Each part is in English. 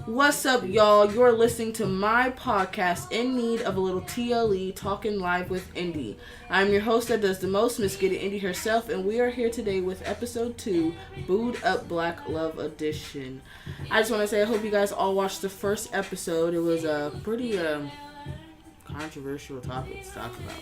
What's up, y'all? You're listening to my podcast, In Need of a Little TLE, Talking Live with Indy. I'm your host that does the most, Miss Get It Indy herself, and we are here today with episode 2, Booed Up Black Love Edition. I just want to say I hope you guys all watched the first episode. It was a pretty controversial topic to talk about.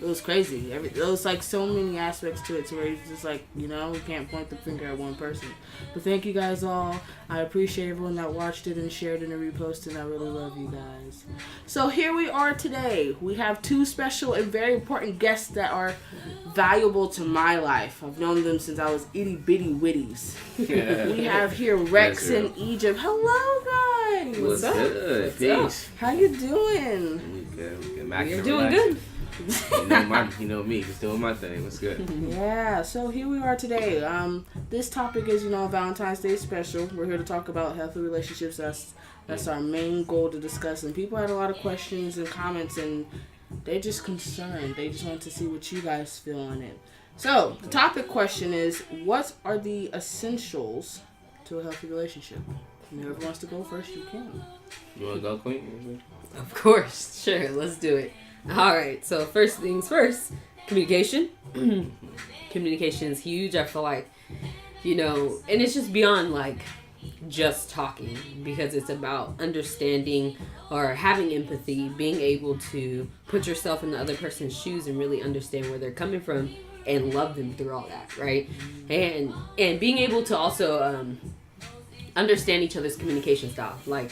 It was crazy. There was like so many aspects to it to where it's just like, you know, we can't point the finger at one person. But thank you guys all. I appreciate everyone that watched it and shared it and reposted. I really love you guys. So here we are today. We have two special and very important guests that are valuable to my life. I've known them since I was itty bitty witties. We have here Rex and Egypt. Hello, guys. What's up? Good? Peace. How you doing? We good. You're doing good. You know me, just doing my thing. What's good? Yeah, so here we are today. This topic is, Valentine's Day special. We're here to talk about healthy relationships. That's our main goal to discuss. And people had a lot of questions and comments, and they're just concerned. They just want to see what you guys feel on it. So, the topic question is, what are the essentials to a healthy relationship? Whoever wants to go first, you can. You want to go, Queen? Of course. Sure, let's do it. Alright, so first things first, communication. Communication is huge. I feel like, and it's just beyond like just talking, because it's about understanding or having empathy, being able to put yourself in the other person's shoes and really understand where they're coming from and love them through all that, right? And being able to also understand each other's communication style. Like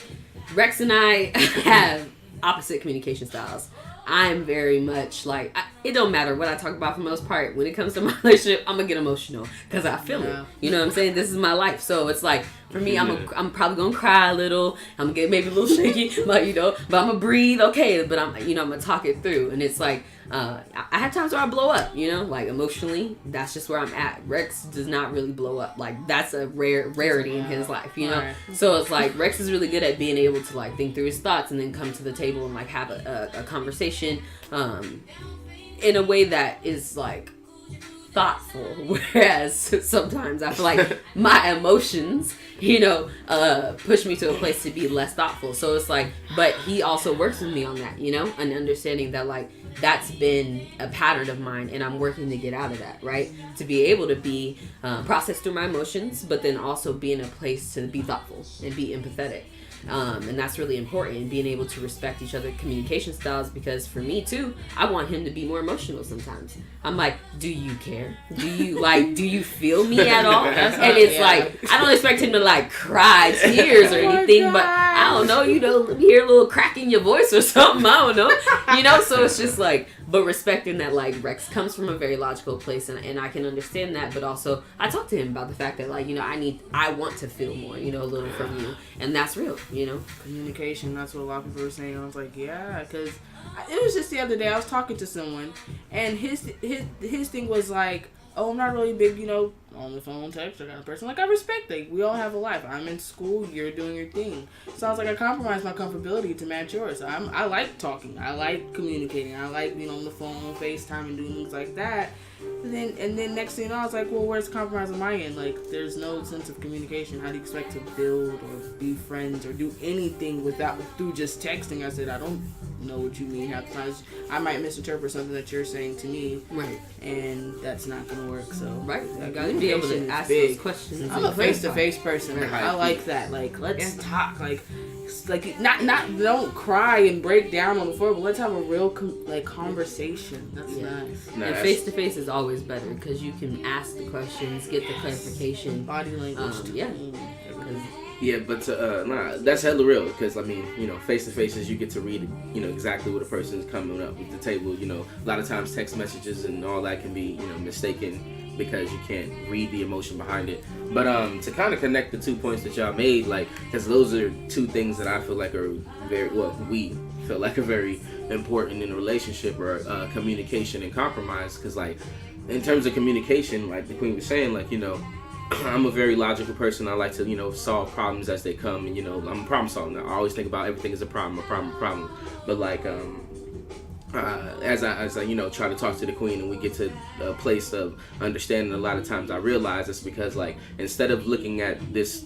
Rex and I have opposite communication styles. I'm very much like, it don't matter what I talk about for the most part. When it comes to my relationship, I'm going to get emotional because I feel it. You know what I'm saying? This is my life. So it's like, for me, I'm probably going to cry a little. I'm going to get maybe a little shaky, but I'm going to breathe. Okay. But I'm going to talk it through. And it's like, I have times where I blow up, like emotionally. That's just where I'm at. Rex does not really blow up. Like, that's a rarity in his life, Right. So it's like, Rex is really good at being able to like think through his thoughts and then come to the table and like have a conversation in a way that is like thoughtful, whereas sometimes I feel like my emotions push me to a place to be less thoughtful. So it's like, but he also works with me on that, and understanding that like that's been a pattern of mine and I'm working to get out of that, right? To be able to be process through my emotions, but then also be in a place to be thoughtful and be empathetic. And that's really important, being able to respect each other's communication styles, because for me too, I want him to be more emotional sometimes. I'm like, do you care? Do you feel me at all? And it's like, I don't expect him to like cry tears or anything, but I don't know, hear a little crack in your voice or something, I don't know, so it's just like, but respecting that like Rex comes from a very logical place, and I can understand that, but also I talk to him about the fact that like, I want to feel more, a little from you, and that's real, Communication, that's what a lot of people were saying. I was like, yeah, because it was just the other day I was talking to someone, and his thing was like, oh, I'm not really big, on the phone, text, that kind of person. Like, I respect that. We all have a life. I'm in school, you're doing your thing. So I was like, I compromise my comfortability to match yours. I like talking. I like communicating. I like being on the phone, FaceTime, and doing things like that. And then next thing you know, I was like, well, where's the compromise on my end? Like, there's no sense of communication. How do you expect to build or be friends or do anything through just texting? I said, I don't know what you mean. Half the times I might misinterpret something that you're saying to me. Right. And that's not going to work. So, right. You got to be able to ask those questions. I'm a face-to-face person. Like, I like that. Like, let's talk. Like not don't cry and break down on the floor, but let's have a real conversation. That's nice. And face-to-face is always better because you can ask the questions, get the clarification. Body language. Yeah, but that's hella real, because face to face is you get to read exactly what a person is coming up with the table. A lot of times text messages and all that can be mistaken because you can't read the emotion behind it. But to kind of connect the 2 points that y'all made, like, because those are two things that I feel like are we feel like are very important in a relationship, or communication and compromise. Because like in terms of communication, like the Queen was saying, like I'm a very logical person. I like to, solve problems as they come, and I'm a problem solver. I always think about everything as a problem. But like, as I try to talk to the Queen, and we get to a place of understanding, a lot of times I realize it's because like instead of looking at this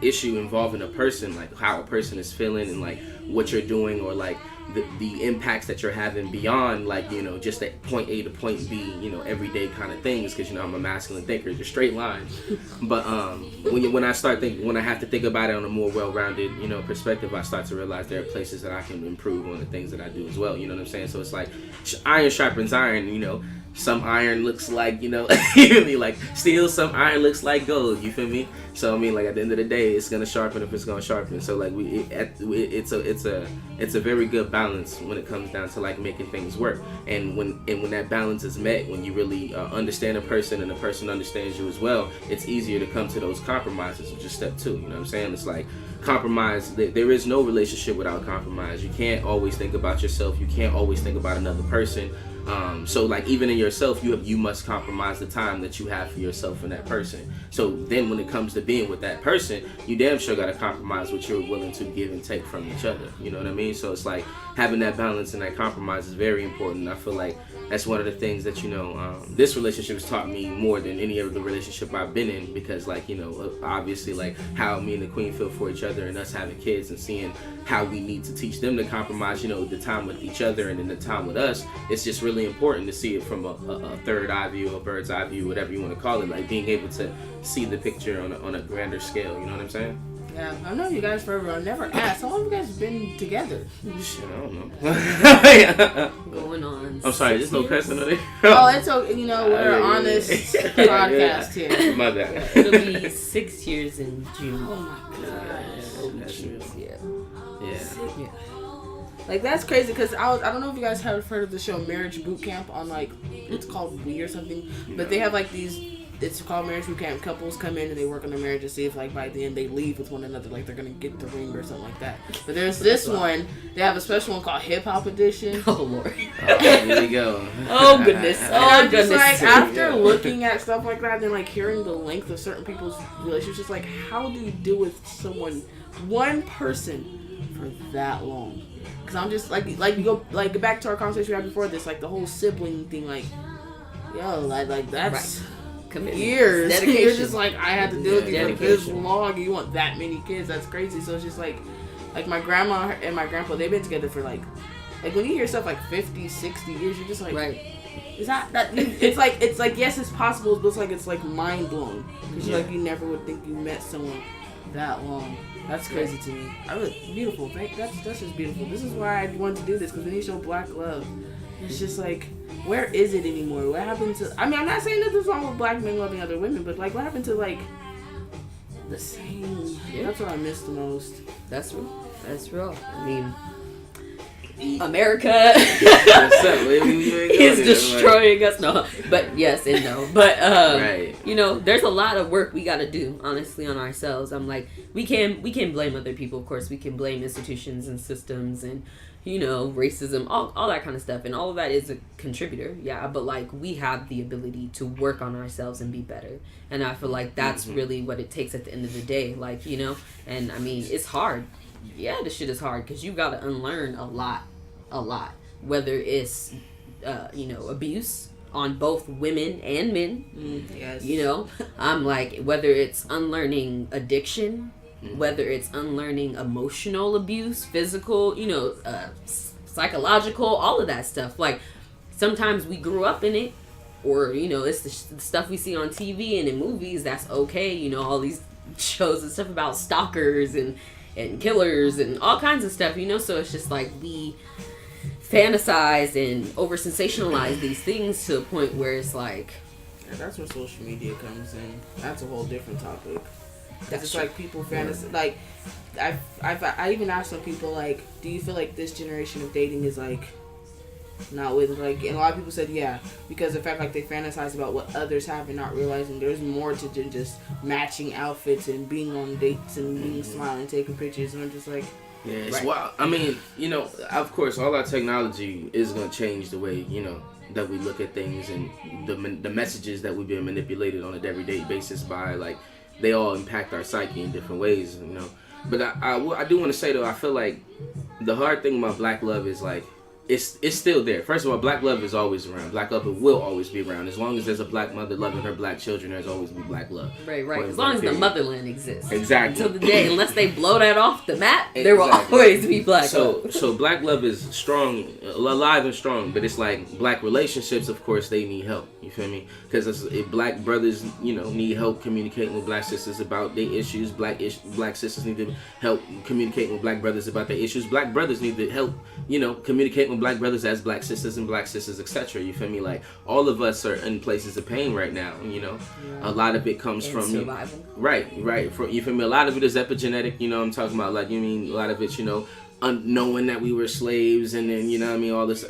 issue involving a person, like how a person is feeling and like what you're doing, or like the impacts that you're having beyond like just that point A to point B, everyday kind of things, because I'm a masculine thinker, just straight lines. But when I have to think about it on a more well-rounded perspective, I start to realize there are places that I can improve on the things that I do as well. You know what I'm saying? So it's like iron sharpens iron. Some iron looks like like steel, some iron looks like gold. You feel me? So I mean, like at the end of the day, it's gonna sharpen if it's gonna sharpen. So like it's a very good balance when it comes down to like making things work. And when that balance is met, when you really understand a person and the person understands you as well, it's easier to come to those compromises, which is step 2. You know what I'm saying? It's like compromise. There is no relationship without compromise. You can't always think about yourself. You can't always think about another person. So like even in yourself, you must compromise the time that you have for yourself and that person. So then when it comes to being with that person, you damn sure gotta compromise what you're willing to give and take from each other. You know what I mean? So it's like having that balance and that compromise is very important. I feel like that's one of the things that this relationship has taught me more than any other relationship I've been in, because like obviously like how me and the queen feel for each other, and us having kids and seeing how we need to teach them to compromise, the time with each other and then the time with us. It's just really important to see it from a third eye view, a bird's eye view, whatever you want to call it, like being able to see the picture on a grander scale. You know what I'm saying? Yeah, I've known you guys forever. I never asked. How long have you guys been together? Shit, I don't know. Going on. I'm sorry, there's no cursing on it. Oh, it's okay. We're an honest podcast here. My bad. It'll be 6 years in June. Oh my gosh. That's real. Yeah. Like that's crazy, because I don't know if you guys have heard of the show Marriage Boot Camp on like, it's called We or something, but they have like it's called Marriage Boot Camp. Couples come in and they work on their marriage to see if like by the end they leave with one another, like they're gonna get the ring or something like that. But there's this one, they have a special one called Hip Hop Edition. Oh Lord. Here we go. Oh goodness. I'm just like, after looking at stuff like that and like hearing the length of certain people's relationships, just like how do you deal with one person for that long? Because I'm just like you go like back to our conversation we had before this, like the whole sibling thing, like like that's years. Dedication. You're just like, I had to deal with you for this Dedication. long. You want that many kids? That's crazy. So it's just like my grandma and my grandpa, they've been together for like when you hear stuff like 50, 60 years, you're just like, right. Is that it's like yes, it's possible, but it's like mind blowing, because like you never would think you met someone that long. That's crazy to me. Beautiful. That's just beautiful. This is why I wanted to do this, because when you show black love, it's just like, where is it anymore? What happened to? I mean, I'm not saying that there's wrong with black men loving other women, but like, what happened to like the same? Yeah. That's what I miss the most. That's real. I mean, America is destroying us. No, but yes and no. But right. There's a lot of work we got to do, honestly, on ourselves. I'm like, we can blame other people, of course. We can blame institutions and systems and racism, all that kind of stuff, and all of that is a contributor. Yeah, but like we have the ability to work on ourselves and be better, and I feel like that's really what it takes at the end of the day. Like and I mean, it's hard. Yeah, this shit is hard, because you got to unlearn a lot, whether it's abuse on both women and men. Yes. I'm like, whether it's unlearning addiction, whether it's unlearning emotional abuse, physical, psychological, all of that stuff. Like sometimes we grew up in it, or it's the stuff we see on TV and in movies. That's okay. All these shows and stuff about stalkers and killers and all kinds of stuff, so it's just like we fantasize and over sensationalize these things to a point where it's like, that's where social media comes in. That's a whole different topic. That's it's true. like people fantasize. Like I even asked some people, like, do you feel like this generation of dating is like not with, like, and a lot of people said yeah, because the fact like they fantasize about what others have and not realizing there's more to than just matching outfits and being on dates and being smiling, taking pictures, and I'm just like, yeah, it's wild. I mean, of course, all our technology is gonna change the way that we look at things, and the messages that we've been manipulated on a everyday basis by, like, they all impact our psyche in different ways, But I do want to say though, I feel like the hard thing about black love is like, it's still there. First of all, black love is always around. Black love will always be around. As long as there's a black mother loving her black children, there's always be black love. Right. As long as the motherland exists. Exactly. Until the day, unless they blow that off the map, there will always be black love. So black love is strong, alive and strong. But it's like black relationships, of course, they need help. You feel me? Because if black brothers, need help communicating with black sisters about their issues. Black sisters need to help communicate with black brothers about their issues. Black brothers need to help, communicate with black brothers as black sisters and black sisters, etc. You feel me? Like, all of us are in places of pain right now. A lot of it comes from survival. Right. You feel me? A lot of it is epigenetic. I'm talking about, like, a lot of it, unknowing that we were slaves, and then all this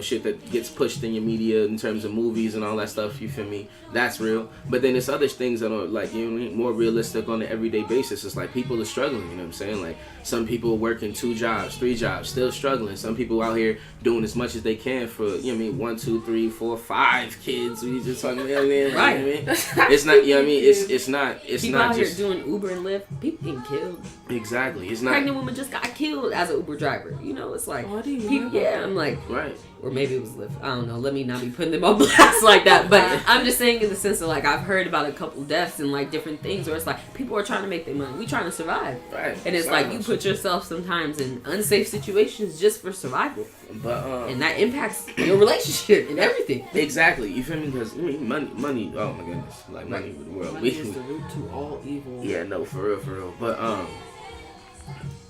shit that gets pushed in your media in terms of movies and all that stuff. You feel me? That's real. But then there's other things that are, like, more realistic on an everyday basis. It's like people are struggling. You know what I'm saying? Like, some people are working 2 jobs, 3 jobs, still struggling. Some people out here doing as much as they can for 1, 2, 3, 4, 5 kids. We just talking about right. It's not. It's not. It's people not out just here doing Uber and Lyft. People getting killed. Exactly. It's not. Pregnant woman just got killed as an Uber driver. It's like, I'm like, right. Or maybe it was Lyft. I don't know. Let me not be putting them on blast like that. But I'm just saying in the sense of, like, I've heard about a couple deaths and, like, different things where it's like people are trying to make their money. We trying to survive. Right. And it's like you put yourself sometimes in unsafe situations just for survival. But and that impacts your relationship and everything. Exactly. You feel me? Because money. Oh my goodness. Like, money with the world. Money is the root to all evil. Yeah. No. For real.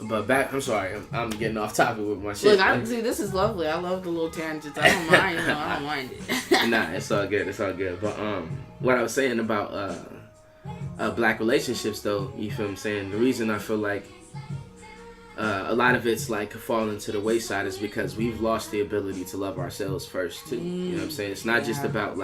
But back, I'm sorry, I'm getting off topic with my shit. Look, this is lovely. I love the little tangents. I don't mind. I don't mind it. Nah, it's all good. But what I was saying about black relationships, though, you feel what I'm saying? The reason I feel like a lot of it's like falling to the wayside is because we've lost the ability to love ourselves first too. You know what I'm saying? It's not just about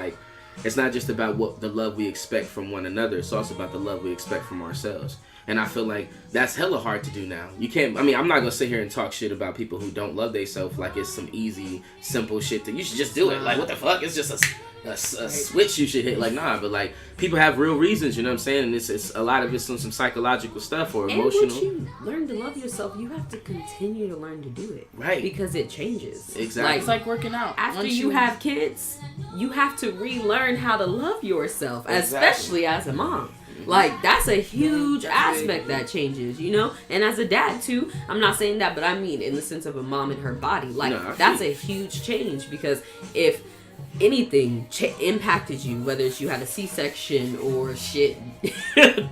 what the love we expect from one another. It's also about the love we expect from ourselves. And I feel like that's hella hard to do now. You can't, I'm not going to sit here and talk shit about people who don't love themselves like it's some easy, simple shit you should just do it. Like, what the fuck? It's just a switch you should hit. Like, nah, but like, people have real reasons, you know what I'm saying? And it's a lot of it's some psychological stuff or emotional. And once you learn to love yourself, you have to continue to learn to do it. Right. Because it changes. Exactly. It's like working out. After you have kids, you have to relearn how to love yourself, especially as a mom. Like, that's a huge aspect that changes, And as a dad, too, I'm not saying that, but I mean in the sense of a mom and her body. Like, that's a huge change because if anything impacted you, whether it's you had a C-section or shit,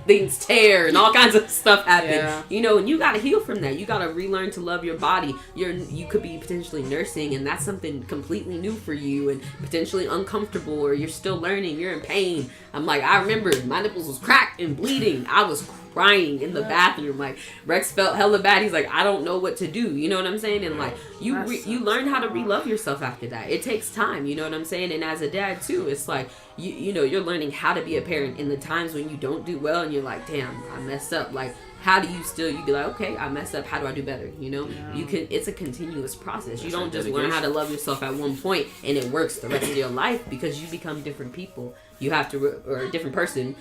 things tear and all kinds of stuff happen, and you gotta heal from that. You gotta relearn to love your body. You could be potentially nursing, and that's something completely new for you and potentially uncomfortable, or you're still learning, you're in pain. I'm like, I remember my nipples was cracked and bleeding. I was crying in the bathroom. Like, Rex felt hella bad. He's like, I don't know what to do. You know what I'm saying? And like, you learn how to re-love yourself after that. It takes time. You know what I'm saying? And as a dad too, it's like, you're learning how to be a parent in the times when you don't do well and you're like, damn, I messed up. Like, how do you be like, okay, I messed up. How do I do better? It's a continuous process. You don't just learn how to love yourself at one point and it works the rest of your life, because you become different people. You have to, or a different person,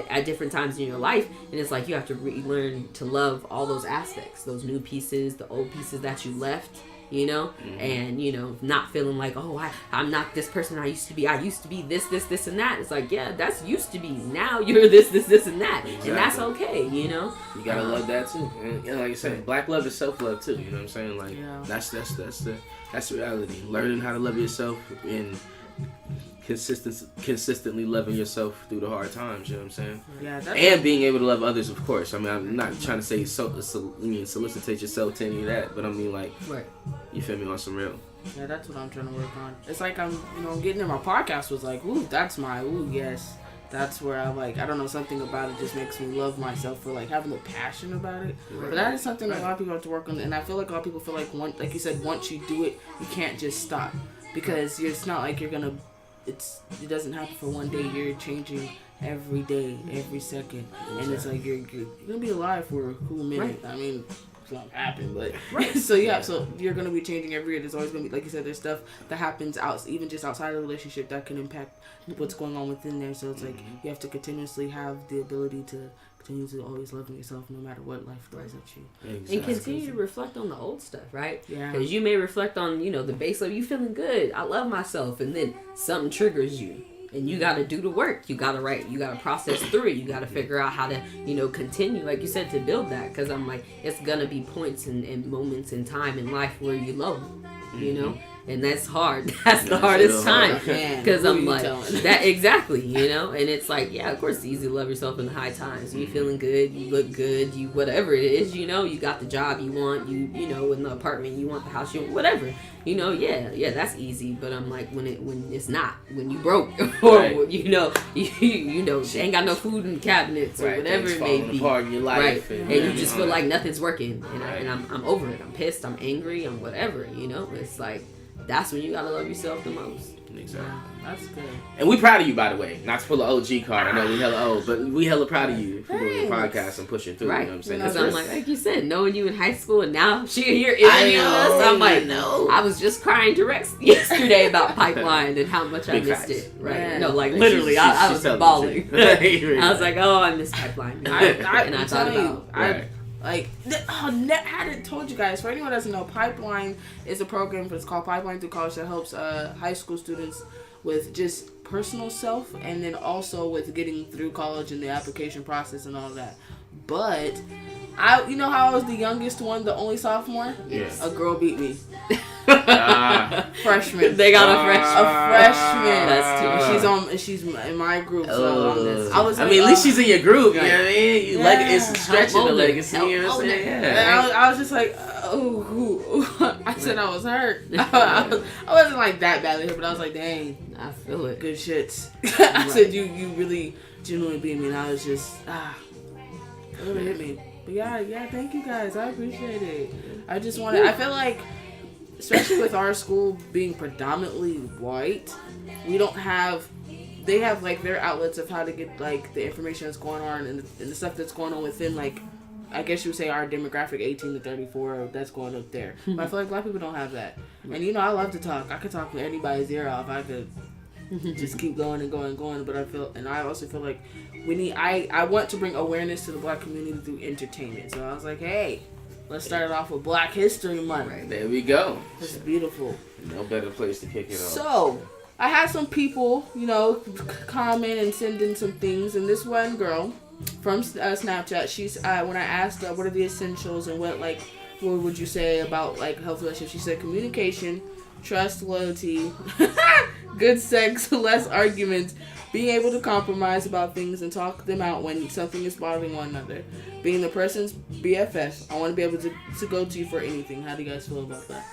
at different times in your life. And it's like, you have to relearn to love all those aspects, those new pieces, the old pieces that you left, and, not feeling like, oh, I'm not this person I used to be. I used to be this, and that. It's like, yeah, that's used to be. Now you're this, and that. Exactly. And that's okay, You gotta love that too. And like I said, black love is self-love too. You know what I'm saying? Like, that's the reality. Learning how to love yourself and consistently loving yourself through the hard times, you know what I'm saying? Yeah, and being able to love others, of course. I'm not trying to say solicitate yourself to any of that, but I mean, like, right. You feel me, on some real. Yeah, that's what I'm trying to work on. It's like I'm, getting in my podcast was like, yes. That's where I don't know, something about it just makes me love myself for like having a passion about it. Right. But that is something that a lot of people have to work on, and I feel like a lot of people feel like like you said, once you do it, you can't just stop, because it's not like you're gonna. It doesn't happen for one day. You're changing every day, every second, and it's like you're gonna be alive for a cool minute. Right. I mean, it's not happen, but so you're gonna be changing every year. There's always gonna be, like you said, there's stuff that happens even just outside of the relationship that can impact what's going on within there. So it's like you have to continuously have the ability to continue to always love yourself no matter what life throws at you. Exactly. And continue to reflect on the old stuff, right? Yeah. Because you may reflect on, you know, the base of you feeling good. I love myself. And then something triggers you. And you got to do the work. You got to write. You got to process through it. You got to figure out how to, you know, continue, like you said, to build that. Because I'm like, it's going to be points and moments in time in life where you low, you know? And that's hard. That's the hardest time. Because I'm like, that exactly, you know? And it's like, yeah, of course it's easy to love yourself in the high times. You feeling good, you look good, you whatever it is, you know, you got the job you want, you know, in the apartment you want, the house you want, whatever. You know, yeah, that's easy. But I'm like, when it's not, when you broke, or you know, you know, ain't got no food in the cabinets or whatever it may be, apart in your life, and you just feel like nothing's working, and I'm over it. I'm pissed. I'm angry. I'm whatever. You know, it's like that's when you gotta love yourself the most. Exactly. That's good. And we proud of you, by the way. Not to pull an OG card. I know we hella old, but we hella proud of you for doing the podcast and pushing through. Right. You know what I'm saying? Because I'm like you said, knowing you in high school and now she here interviewing us, I'm like, no. I was just crying to Rex yesterday about Pipeline and how much I missed it. Right. Man. No, like literally, I was bawling. I was like, oh, I miss Pipeline. I thought about I hadn't told you guys. For anyone who doesn't know, Pipeline is a program. It's called Pipeline Through College that helps high school students with just personal self, and then also with getting through college and the application process and all that. But you know how I was the youngest one, the only sophomore? Yes. A girl beat me. Freshman. They got a freshman. That's too. She's in my group. So I was. At least she's in your group. You know what I mean? It's stretching the legacy. You know what I'm saying? Yeah. I was just like, I said I was hurt. I wasn't like that badly hurt, but I was like, dang, I feel it. good shits. I said you really genuinely beat me, and I was just it really hit me. But yeah, thank you guys. I appreciate it. I just wanted. I feel like, especially with our school being predominantly white, we don't have. They have like their outlets of how to get like the information that's going on and the stuff that's going on within, like, I guess you would say our demographic 18 to 34 that's going up there. But I feel like black people don't have that. And you know, I love to talk. I could talk with anybody's ear off. I could just keep going and going and going. But I also feel like I want to bring awareness to the black community through entertainment. So I was like, hey, let's start it off with Black History Month. Right, there we go. It's beautiful. No better place to kick it off. So I had some people, you know, comment and send in some things. And this one girl from Snapchat, she's when I asked what are the essentials and what would you say about like healthy relationships, she said communication, trust, loyalty, good sex, less arguments, being able to compromise about things and talk them out when something is bothering one another, being the person's BFF. I want to be able to go to you for anything. How do you guys feel about that?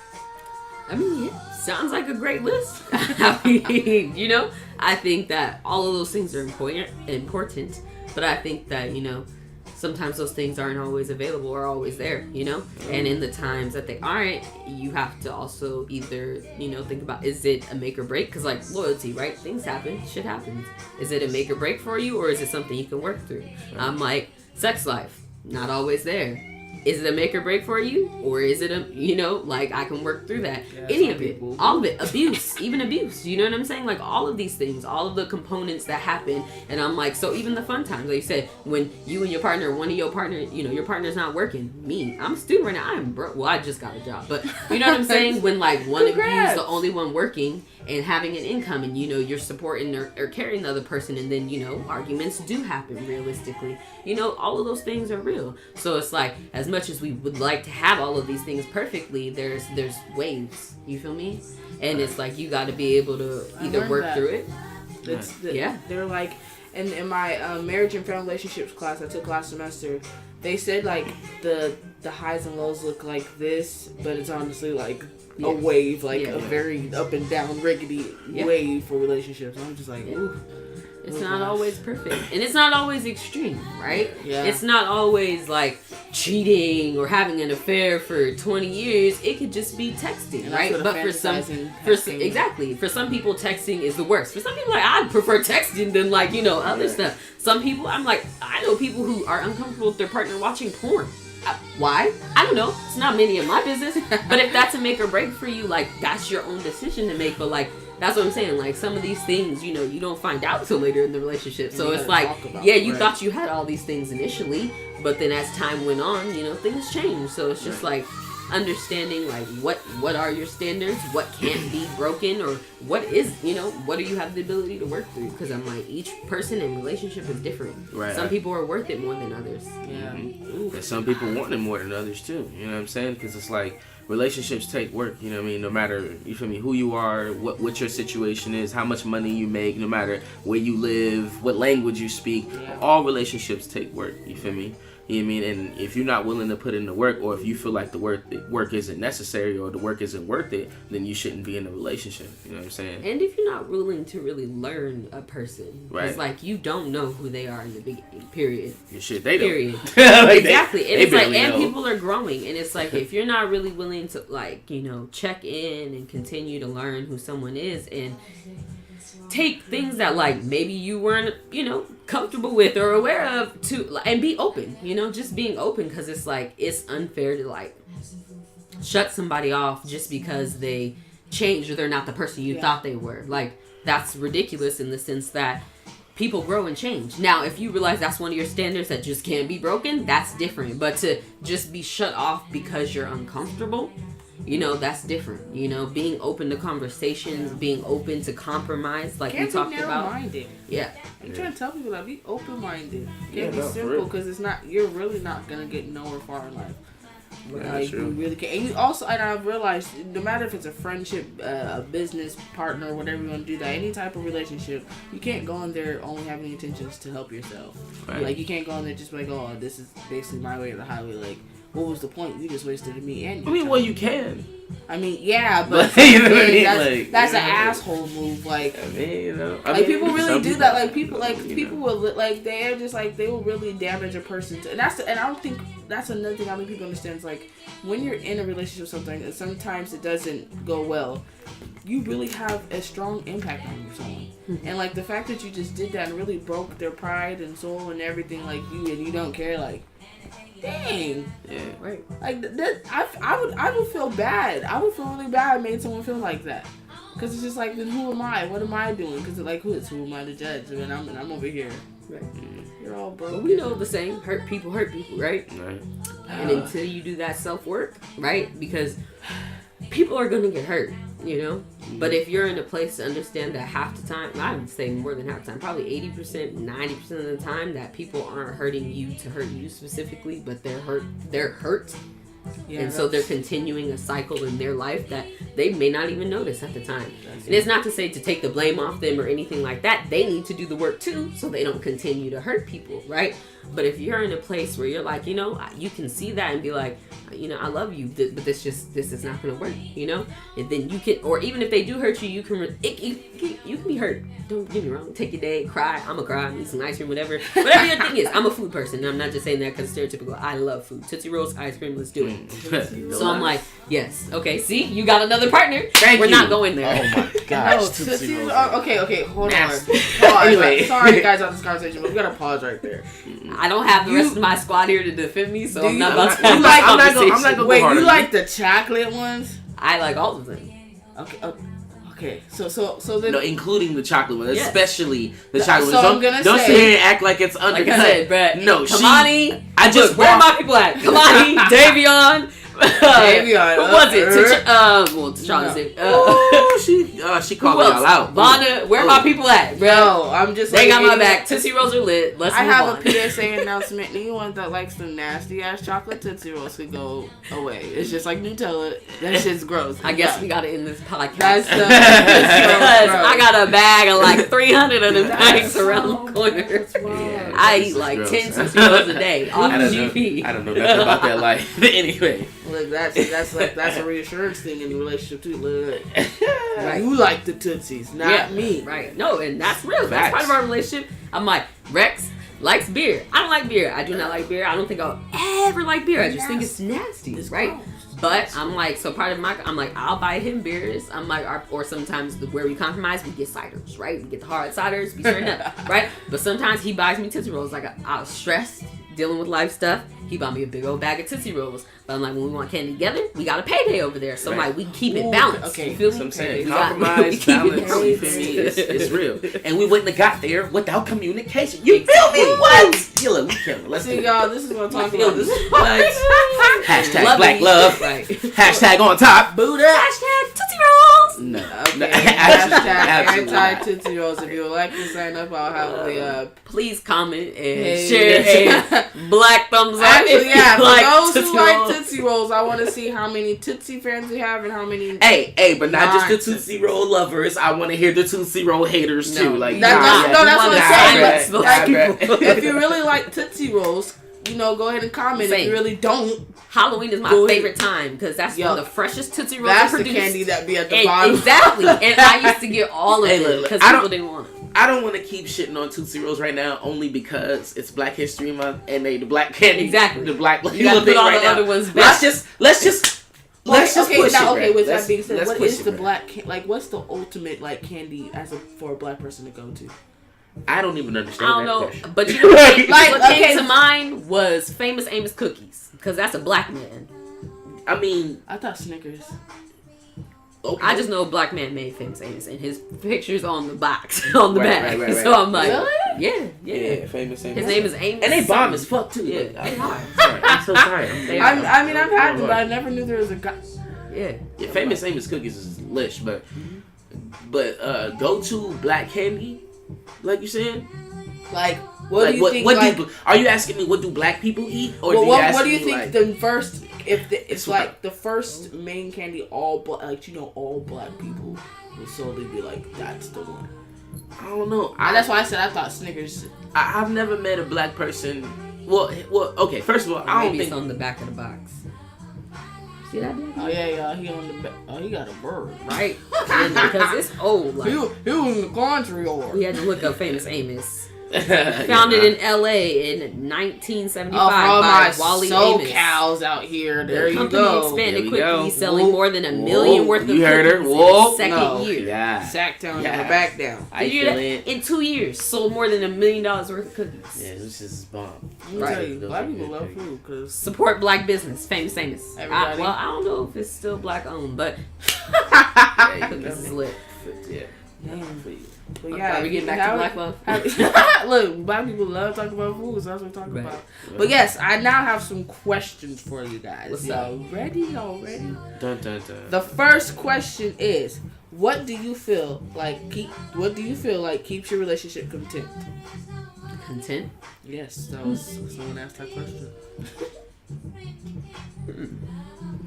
I mean, yeah, sounds like a great list. I mean, you know, I think that all of those things are important, but I think that, you know, sometimes those things aren't always available or always there, you know? And in the times that they aren't, you have to also either, you know, think about, is it a make or break? Because, like, loyalty, right? Things happen. Shit happens. Is it a make or break for you, or is it something you can work through? I'm like, sex life, not always there. Is it a make or break for you? Or is it a, you know, like, I can work through that. Yeah, any of it. All of it. Abuse. Even abuse. You know what I'm saying? Like, all of these things. All of the components that happen. And I'm like, so even the fun times. Like you said, when you and your partner, one of your partner, you know, your partner's not working. Me. I'm a student right now. I'm broke. Well, I just got a job. But, you know what I'm saying? When, like, one of you is the only one working and having an income and, you know, you're supporting or carrying the other person, and then, you know, arguments do happen realistically. You know, all of those things are real. So it's like, as much as we would like to have all of these things perfectly, there's waves. You feel me? And it's like, you got to be able to either work through it. They're like, in my marriage and family relationships class I took last semester, they said like the highs and lows look like this, but it's honestly like a wave, like a very up and down rickety wave for relationships. I'm just like, ooh. It's not always perfect. And it's not always extreme, right? Yeah. It's not always like cheating or having an affair for 20 years. It could just be texting, right? But for some people, texting is the worst. For some people, like, I'd prefer texting than, like, you know, other stuff. Some people, I'm like, I know people who are uncomfortable with their partner watching porn. Why? I don't know. It's not many of my business. But if that's a make or break for you, like, that's your own decision to make. But, like, that's what I'm saying. Like, some of these things, you know, you don't find out till later in the relationship. So it's like, you thought you had all these things initially, but then as time went on, you know, things changed. So it's just like understanding, like, what are your standards, what can't be broken, or what is, you know, what do you have the ability to work through? Because I'm like, each person in relationship is different. Right. Some people are worth it more than others. Yeah. And some people want it more than others too. You know what I'm saying? Because it's like, relationships take work, you know what I mean? No matter, you feel me, who you are, what your situation is, how much money you make, no matter where you live, what language you speak, all relationships take work, you feel me? You know what I mean? And if you're not willing to put in the work, or if you feel like the work isn't necessary, or the work isn't worth it, then you shouldn't be in a relationship. You know what I'm saying? And if you're not willing to really learn a person, right? It's like, you don't know who they are in the beginning. Period. Your shit, they don't. Period. Like exactly. And it's like, and know. people are growing, and it's like, if you're not really willing to, like, you know, check in and continue to learn who someone is, and take things that, like, maybe you weren't, you know, comfortable with or aware of, to, and be open, you know, just being open, because it's like, it's unfair to, like, shut somebody off just because they changed or they're not the person you thought they were. Like, that's ridiculous in the sense that people grow and change. Now, if you realize that's one of your standards that just can't be broken, that's different. But to just be shut off because you're uncomfortable, you know, that's different. You know, being open to conversations, being open to compromise, like we talked about. Narrow-minded. Yeah. I'm trying to tell people that, be open-minded. Can't be simple, because it's not. You're really not gonna get nowhere far in life. Like, you really can't. And you also, and I've realized, no matter if it's a friendship, a business partner, whatever you want to do, that any type of relationship, you can't go in there only having intentions to help yourself. Right. Like, you can't go in there just like, oh, this is basically my way or the highway. Like, what was the point? You just wasted me and you. I mean, well, you can. I mean, yeah, but you know what I mean? That's an asshole move. Like, I mean, you know, people really do that. Like, people will, like, they're just like, they will really damage a person. And and I don't think that's another thing I don't think people understand. Is like, when you're in a relationship with something, and sometimes it doesn't go well, you really have a strong impact on someone. And like, the fact that you just did that and really broke their pride and soul and everything, like, you don't care, like, dang. Yeah. Right. Like, that, I would feel bad. I would feel really bad made someone feel like that. Because it's just like, then who am I? What am I doing? Because like, who am I to judge? And I'm over here. Right. You're all broken. But we know the saying, hurt people, right? Right. And until you do that self-work, right? Because people are going to get hurt, you know? But if you're in a place to understand that half the time, I would say more than half the time, probably 80%, 90% of the time, that people aren't hurting you to hurt you specifically, but they're hurt. Yeah, and so they're continuing a cycle in their life that they may not even notice at the time. And it's not to say to take the blame off them or anything like that. They need to do the work too, so they don't continue to hurt people, right? But if you're in a place where you're like, you know, you can see that and be like, you know, I love you, but this is not going to work, you know? And then you can, or even if they do hurt you, you can be hurt. Don't get me wrong. Take your day, cry. I'm going to cry, eat some ice cream, whatever your thing is. I'm a food person, and I'm not just saying that because it's stereotypical. I love food. Tootsie Rolls, ice cream, let's do it. So I'm like, yes. Okay, see? You got another partner. We're not going there. Oh my gosh. Okay, hold on. Anyway. Sorry, guys, on this conversation, but we got to pause right there. I don't have the rest of my squad here to defend me, so I'm not about to have this conversation. I'm not gonna wait, you like the chocolate ones? I like all of them. Okay. So then, no, including the chocolate one, especially the chocolate one. So I'm gonna don't sit here and act like it's undercut. Like I said, Brett. No, Kamani. Where are my people at? Kamani, Davion. Davion. Who was it? T'Challa said. She called me all out. Vonda, where are my people at, bro? No, I'm just. They got my back. Tootsie Rolls are lit. Let's move on. I have a PSA announcement. Anyone that likes the nasty ass chocolate Tootsie Rolls could go away. It's just like Nutella. That shit's gross. I guess we gotta end this podcast. That's because I got a bag of like 300 of them things around the corner. Yeah, I eat like 10 Tootsie Rolls a day off GP. I don't know nothing about that life. Anyway. Look, that's a reassurance thing in the relationship too. Look. Right. You like the Tootsies, not me. Right. No, and that's real. That's part of our relationship. I'm like, Rex likes beer. I don't like beer. I do not like beer. I don't think I'll ever like beer. I just think it's nasty. It's right. Gross. But I'm like, so part of I'm like, I'll buy him beers. I'm like, or sometimes where we compromise, we get ciders, right? We get the hard ciders, we turn up, right? But sometimes he buys me Tootsie Rolls. Like, I was stressed, dealing with life stuff. He bought me a big old bag of Tootsie Rolls. But I'm like, when we want candy together, we got a payday over there. So I'm like, we can keep it balanced. Okay. You feel So me? I'm saying, We compromise, keep it balance, you feel me? It's real. And we wouldn't have got there without communication. You feel me? What? You look, we killing. Let's See, do it. y'all, this is what I'm talking about. This is What? Hashtag Love black it. love. Right. Hashtag on top. boot up. Hashtag Tootsie Rolls. No. Okay, Absolutely hashtag not. anti-Tootsie Rolls. If you would like to sign up, I'll have the Please comment and Hey. share a black thumbs up. Actually, if yeah, you for like those Tootsie who like Rolls. Tootsie Rolls, I want to see how many Tootsie fans we have and how many. Hey, but not just the Nonsense. Tootsie Roll lovers. I want to hear the Tootsie Roll haters too. No. Like, That's what I'm saying. bruh, Black bruh. people. If you really like Tootsie Rolls, go ahead and comment. If Same. you really don't, Halloween is my Go ahead. favorite time because that's Yo, when the freshest Tootsie Rolls that's are the produced. candy that be at the And- bottom. Exactly. And I used to get all of Hey, it look, because I people don't- didn't want it. I don't want to keep shitting on Tootsie Rolls right now, only because it's Black History Month and they the black candy, Exactly. the black You gotta put thing all right the now. other ones Let's back. just Okay, push now, it. okay. bruh. With Let's- that being said, let's what push is it, the bruh. black what's the ultimate candy for a black person to go to? I don't even I understand don't that know, question. but you know what, Like, what okay. came to mind was Famous Amos cookies because that's a black man. I mean, I thought Snickers. okay. I just know a black man made Famous Amos and his picture's on the box on the Right, bag. right, right, So right. I'm like, Really? yeah. yeah, famous. His name is Amos. and they bomb as fuck too. Yeah, Like, they are. sorry, I'm so sorry. They I are. mean, I've had them, but I never knew there was a guy. Yeah. Yeah, famous Amos cookies is lish, but go to black candy, like you said. Like, what Like, do you think? what Like, are you asking me? What do black people eat, or well, do you what ask do you me, think like, the first? If it's It's like the first main candy, all all black people will solely be like, that's the one. I don't know. And that's why I said I thought Snickers. I've never met a black person. Well, okay. First of all, I don't Maybe think. it's on the back of the box. See that? Dude? Oh yeah, he on the. He got a bird. Right. And because it's old. Like, He was in the country or. we had to look up Famous Amos. Yeah, Founded in L.A. in 1975 Oh, for all by my Wally Amos. SoCals out here, there The you company go. expanded There we quickly, go. selling Whoa. more than $1 million Whoa, worth of you heard her. cookies Whoa. in its second No. year. Yeah. Sacktown Yeah. on the back down. I Did you feel hear it. that? In 2 years, sold more than $1 million worth of cookies. Yeah, this is bomb. Let me Right. tell you, Those black are people good love cookies. food because Support black business, Famous Amos. Everybody. I don't know if it's still black owned, but Yeah, you cookies is know. lit. Yeah. Damn. For you. But Okay, yeah, we getting back to black love. Look, black people love talking about food, so that's what we're talking Right. about. But yes, I now have some questions for you guys. What's Y'all ready? Y'all ready? Dun, dun, dun. The first question is, what do you feel like keeps your relationship content? Content. Yes, that was someone asked that question.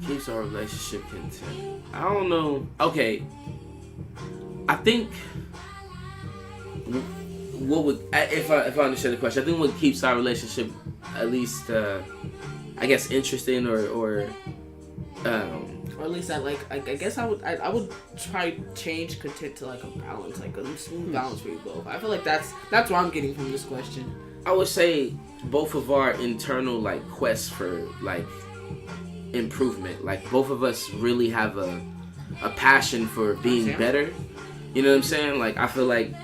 Keeps our relationship content. I don't know. Okay. I think what would if I understand the question, I think what keeps our relationship at least I guess interesting or Or at least I guess I would try to change content to like a balance, like a smooth balance for you both. I feel like that's what I'm getting from this question. I would say both of our internal like quests for like improvement. Like both of us really have a passion for being better. You know what I'm saying? Like I feel like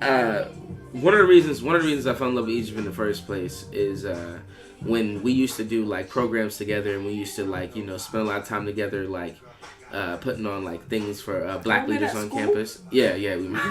one of the reasons I fell in love with Egypt in the first place is when we used to do like programs together and we used to like spend a lot of time together like putting on like things for black Y'all met leaders at on school? campus. Yeah, we met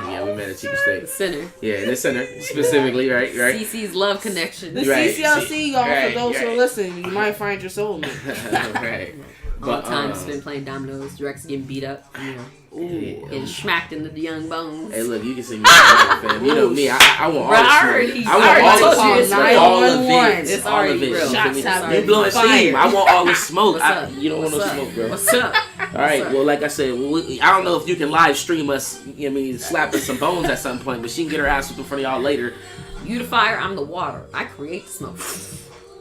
at Chico The State. center. Yeah, in the center specifically, right. CC's Love Connection. The Right. CCLC, y'all, Right, for those who right. are listening, you might find your soulmate. Right. All the time But, spent playing dominoes. Rex getting beat up. yeah. Getting smacked into the young bones. Hey, look, you can see me, fam. You know me. I want all Bro, I the already- smoke. I I want already all the told you smoke. it's All of 911. it. It's All already of it. real. You feel Shots me? have You been blowing fired. steam. I want all the smoke. What's up? You don't want no What's up? smoke, bro. What's up? All right. Well, like I said, I don't know if you can live stream us. You know what I mean, slapping some bones at some point, but she can get her ass up in front of y'all later. You the fire, I'm the water. I create the smoke.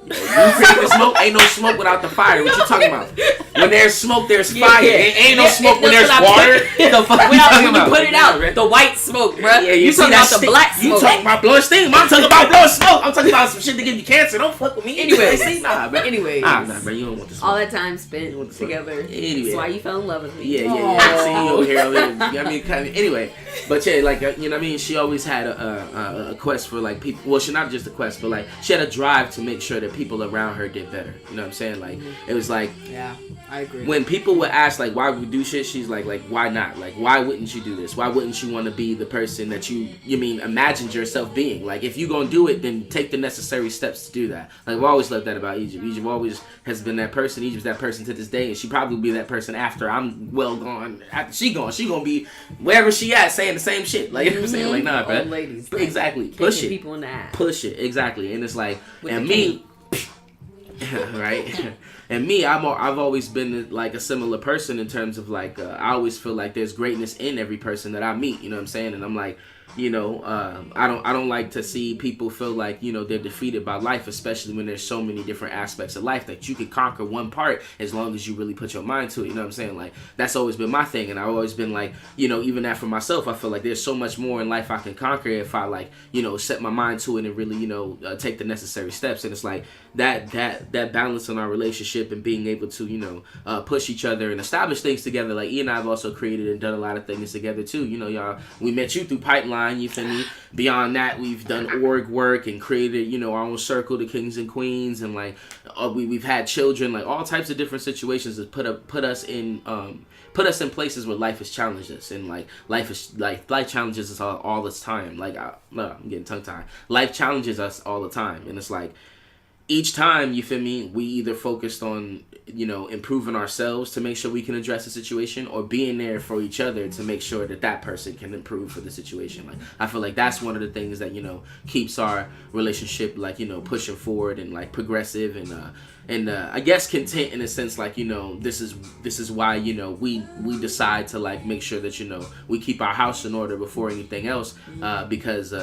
You create the smoke. Ain't no smoke without the fire. What you talking about? When there's smoke, there's fire. Ain't no smoke when there's water. The fuck you talking about? You put it out, the white smoke, bro. Yeah, you talking about the black smoke. You talking about blowing steam. I'm talking about blowing smoke. I'm talking about some shit to give you cancer. Don't fuck with me. Anyways. Nah, bro. Anyways. Nah, bro. You don't want the smoke. All that time spent together. Anyway. That's why you fell in love with me. Yeah. See you over here. I mean, kind of. Anyway, but yeah, like, you know what I mean? She always had a quest for, like, people. Well, she not just a quest, but, like, she had a drive to make sure that people around her did better. You know what I'm saying? Like, it was like, yeah, I agree. When people would ask, like, why we do shit, she's like, why not? Like, why wouldn't you do this? Why wouldn't you want to be the person that you imagined yourself being? Like, if you gonna do it, then take the necessary steps to do that. Like, I've always loved that about Egypt. Egypt always has been that person. Egypt's that person to this day, and she probably will be that person after I'm well gone. After she gonna be wherever she at saying the same shit. Like, you know what I'm saying? Like, nah, bro. Old ladies. Exactly. Push it. People in the ass. Push it. Exactly. And it's like, With and me, right? And me, I've always been like a similar person in terms of like, I always feel like there's greatness in every person that I meet. You know what I'm saying? And I'm like, you know, I don't like to see people feel like, you know, they're defeated by life, especially when there's so many different aspects of life that you can conquer one part as long as you really put your mind to it. You know what I'm saying? Like, that's always been my thing. And I've always been like, you know, even that for myself, I feel like there's so much more in life I can conquer if I, like, you know, set my mind to it and really, you know, take the necessary steps. And it's like that balance in our relationship and being able to, you know, push each other and establish things together. Like, E and I have also created and done a lot of things together too. You know, y'all, we met you through Pipeline. You feel me? Beyond that, we've done org work and created, you know, our own circle, the Kings and Queens, and like we've had children, like all types of different situations that put us in places where life has challenged us, and like life challenges us all the time. Like I'm getting tongue tied. Life challenges us all the time, and it's like each time, you feel me, we either focused on, you know, improving ourselves to make sure we can address the situation, or being there for each other to make sure that person can improve for the situation. Like, I feel like that's one of the things that, you know, keeps our relationship, like, you know, pushing forward and like progressive and I guess content in a sense. Like, you know, this is why, you know, we decide to like make sure that, you know, we keep our house in order before anything else, because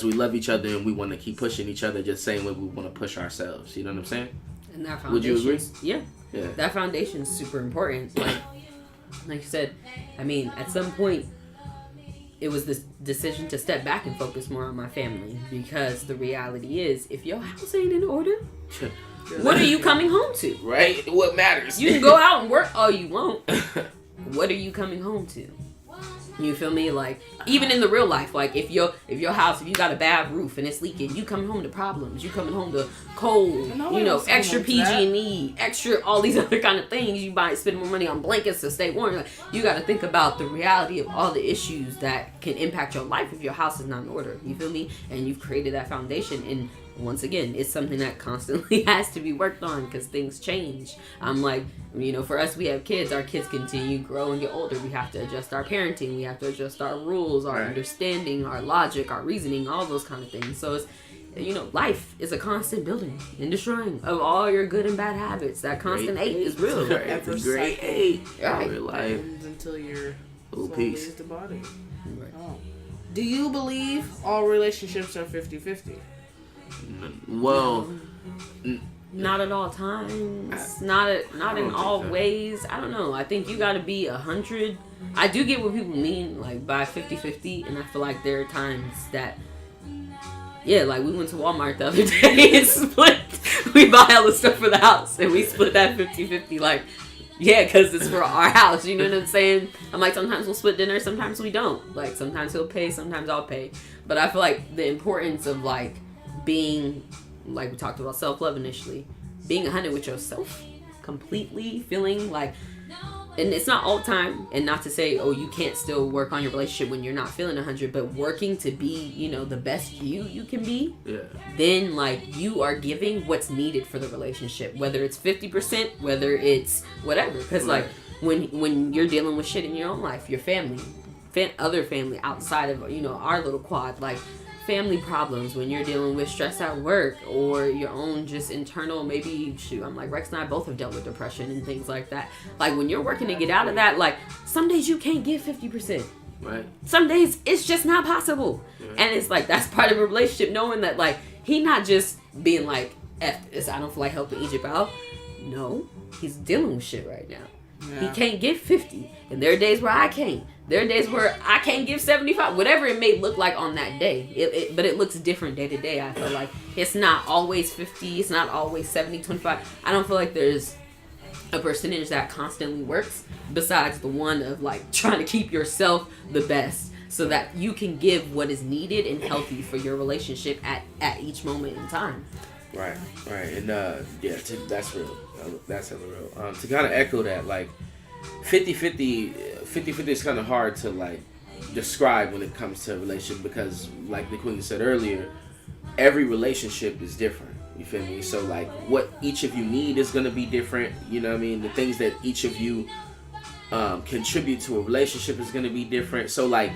we love each other and we want to keep pushing each other just same way we want to push ourselves. You know what I'm saying? And that foundation. Would you agree? Yeah. Yeah. That foundation is super important. Like you said, I mean, at some point, it was this decision to step back and focus more on my family, because the reality is, if your house ain't in order, what are you coming home to? Right? What matters? You can go out and work all you want. What are you coming home to? You feel me? Like, even in the real life, like if your house, if you got a bad roof and it's leaking, you coming home to problems. You coming home to cold, you know, extra PG&E, extra all these other kind of things. You might spend more money on blankets to stay warm. Like, you got to think about the reality of all the issues that can impact your life if your house is not in order. You feel me? And you've created that foundation. And once again, it's something that constantly has to be worked on because things change. I'm like, you know, for us, we have kids. Our kids continue to grow and get older. We have to adjust our parenting. We have to adjust our rules, our understanding, our logic, our reasoning, all those kind of things. So it's, you know, life is a constant building and destroying of all your good and bad habits. That constant hate is real. Great hate. Right. Real life. Until your soul peace. leaves the body. Right. Oh. Do you believe all relationships are 50-50? Well, not at all times. Not in all ways. I don't know. I think you got to be 100. I do get what people mean, like, by 50-50, and I feel like there are times that, yeah, like, we went to Walmart the other day and split. We buy all the stuff for the house, and we split that 50-50, like, yeah, because it's for our house, you know what I'm saying? I'm like, sometimes we'll split dinner, sometimes we don't. Like, sometimes he'll pay, sometimes I'll pay. But I feel like the importance of, like, being, like we talked about self-love initially, being 100 with yourself, completely feeling like, and it's not all the time, and not to say, oh, you can't still work on your relationship when you're not feeling 100, but working to be, you know, the best you can be, then, like, you are giving what's needed for the relationship, whether it's 50%, whether it's whatever, because, like, when you're dealing with shit in your own life, your family, other family outside of, you know, our little quad, like, family problems, when you're dealing with stress at work or your own just internal, maybe, I'm like, Rex and I both have dealt with depression and things like that. Like, when you're working to get out of that, like, some days you can't give 50%. Right. Some days it's just not possible. And it's like, that's part of a relationship, knowing that, like, he not just being like, F this, I don't feel like helping Egypt out. No, he's dealing with shit right now. Yeah. He can't give 50. And there are days where I can't. There are days where I can't give 75. Whatever it may look like on that day. But it looks different day to day, I feel like. It's not always 50. It's not always 70, 25. I don't feel like there's a percentage that constantly works besides the one of like trying to keep yourself the best so that you can give what is needed and healthy for your relationship at each moment in time. Right. And that's real. That's hella real. To kind of echo that, like 50-50 is kind of hard to like describe when it comes to a relationship because, like the Queen said earlier, every relationship is different. You feel me? So like what each of you need is gonna be different. You know what I mean? The things that each of you contribute to a relationship is gonna be different. So like,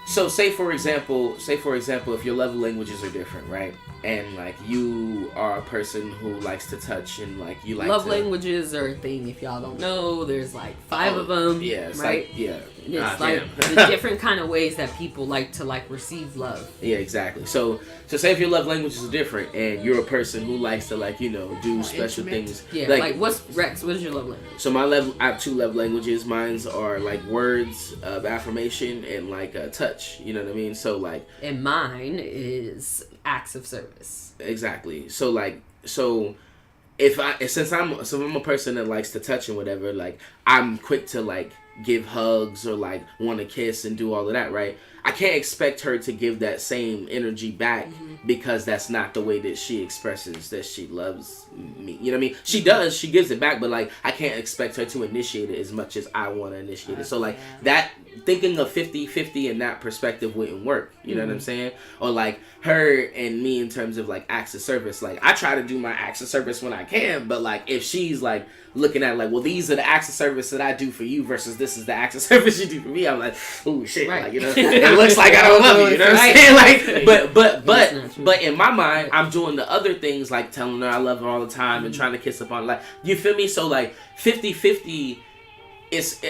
say for example, if your love languages are different, right? And like you are a person who likes to touch and like you like love languages are a thing. If y'all don't know, there's like 5 of them. Yeah, it's right? like, yeah. It's like the different kind of ways that people like to like receive love. Yeah, exactly. So say if your love languages are different and you're a person who likes to like, you know, do special things. Yeah, like what's Rex? What is your love language? So I have 2 love languages. Mine's are like words of affirmation and like touch. You know what I mean? So like. And mine is acts of service. Exactly. So if I'm a person that likes to touch and whatever, like I'm quick to like give hugs or like want to kiss and do all of that, right? I can't expect her to give that same energy back because that's not the way that she expresses that she loves me. You know what I mean? She does, she gives it back, but like I can't expect her to initiate it as much as I want to initiate it. So like that, thinking of 50-50 in that perspective wouldn't work. You know what I'm saying? Or like her and me in terms of like acts of service. Like I try to do my acts of service when I can, but like if she's like looking at like, well, these are the acts of service that I do for you versus this is the acts of service you do for me, I'm like, oh shit, right. Like, you know, it looks like I don't love you, you know what I'm saying? Like, but in my mind, I'm doing the other things like telling her I love her all the time and trying to kiss upon her. Like, you feel me? So like 50-50.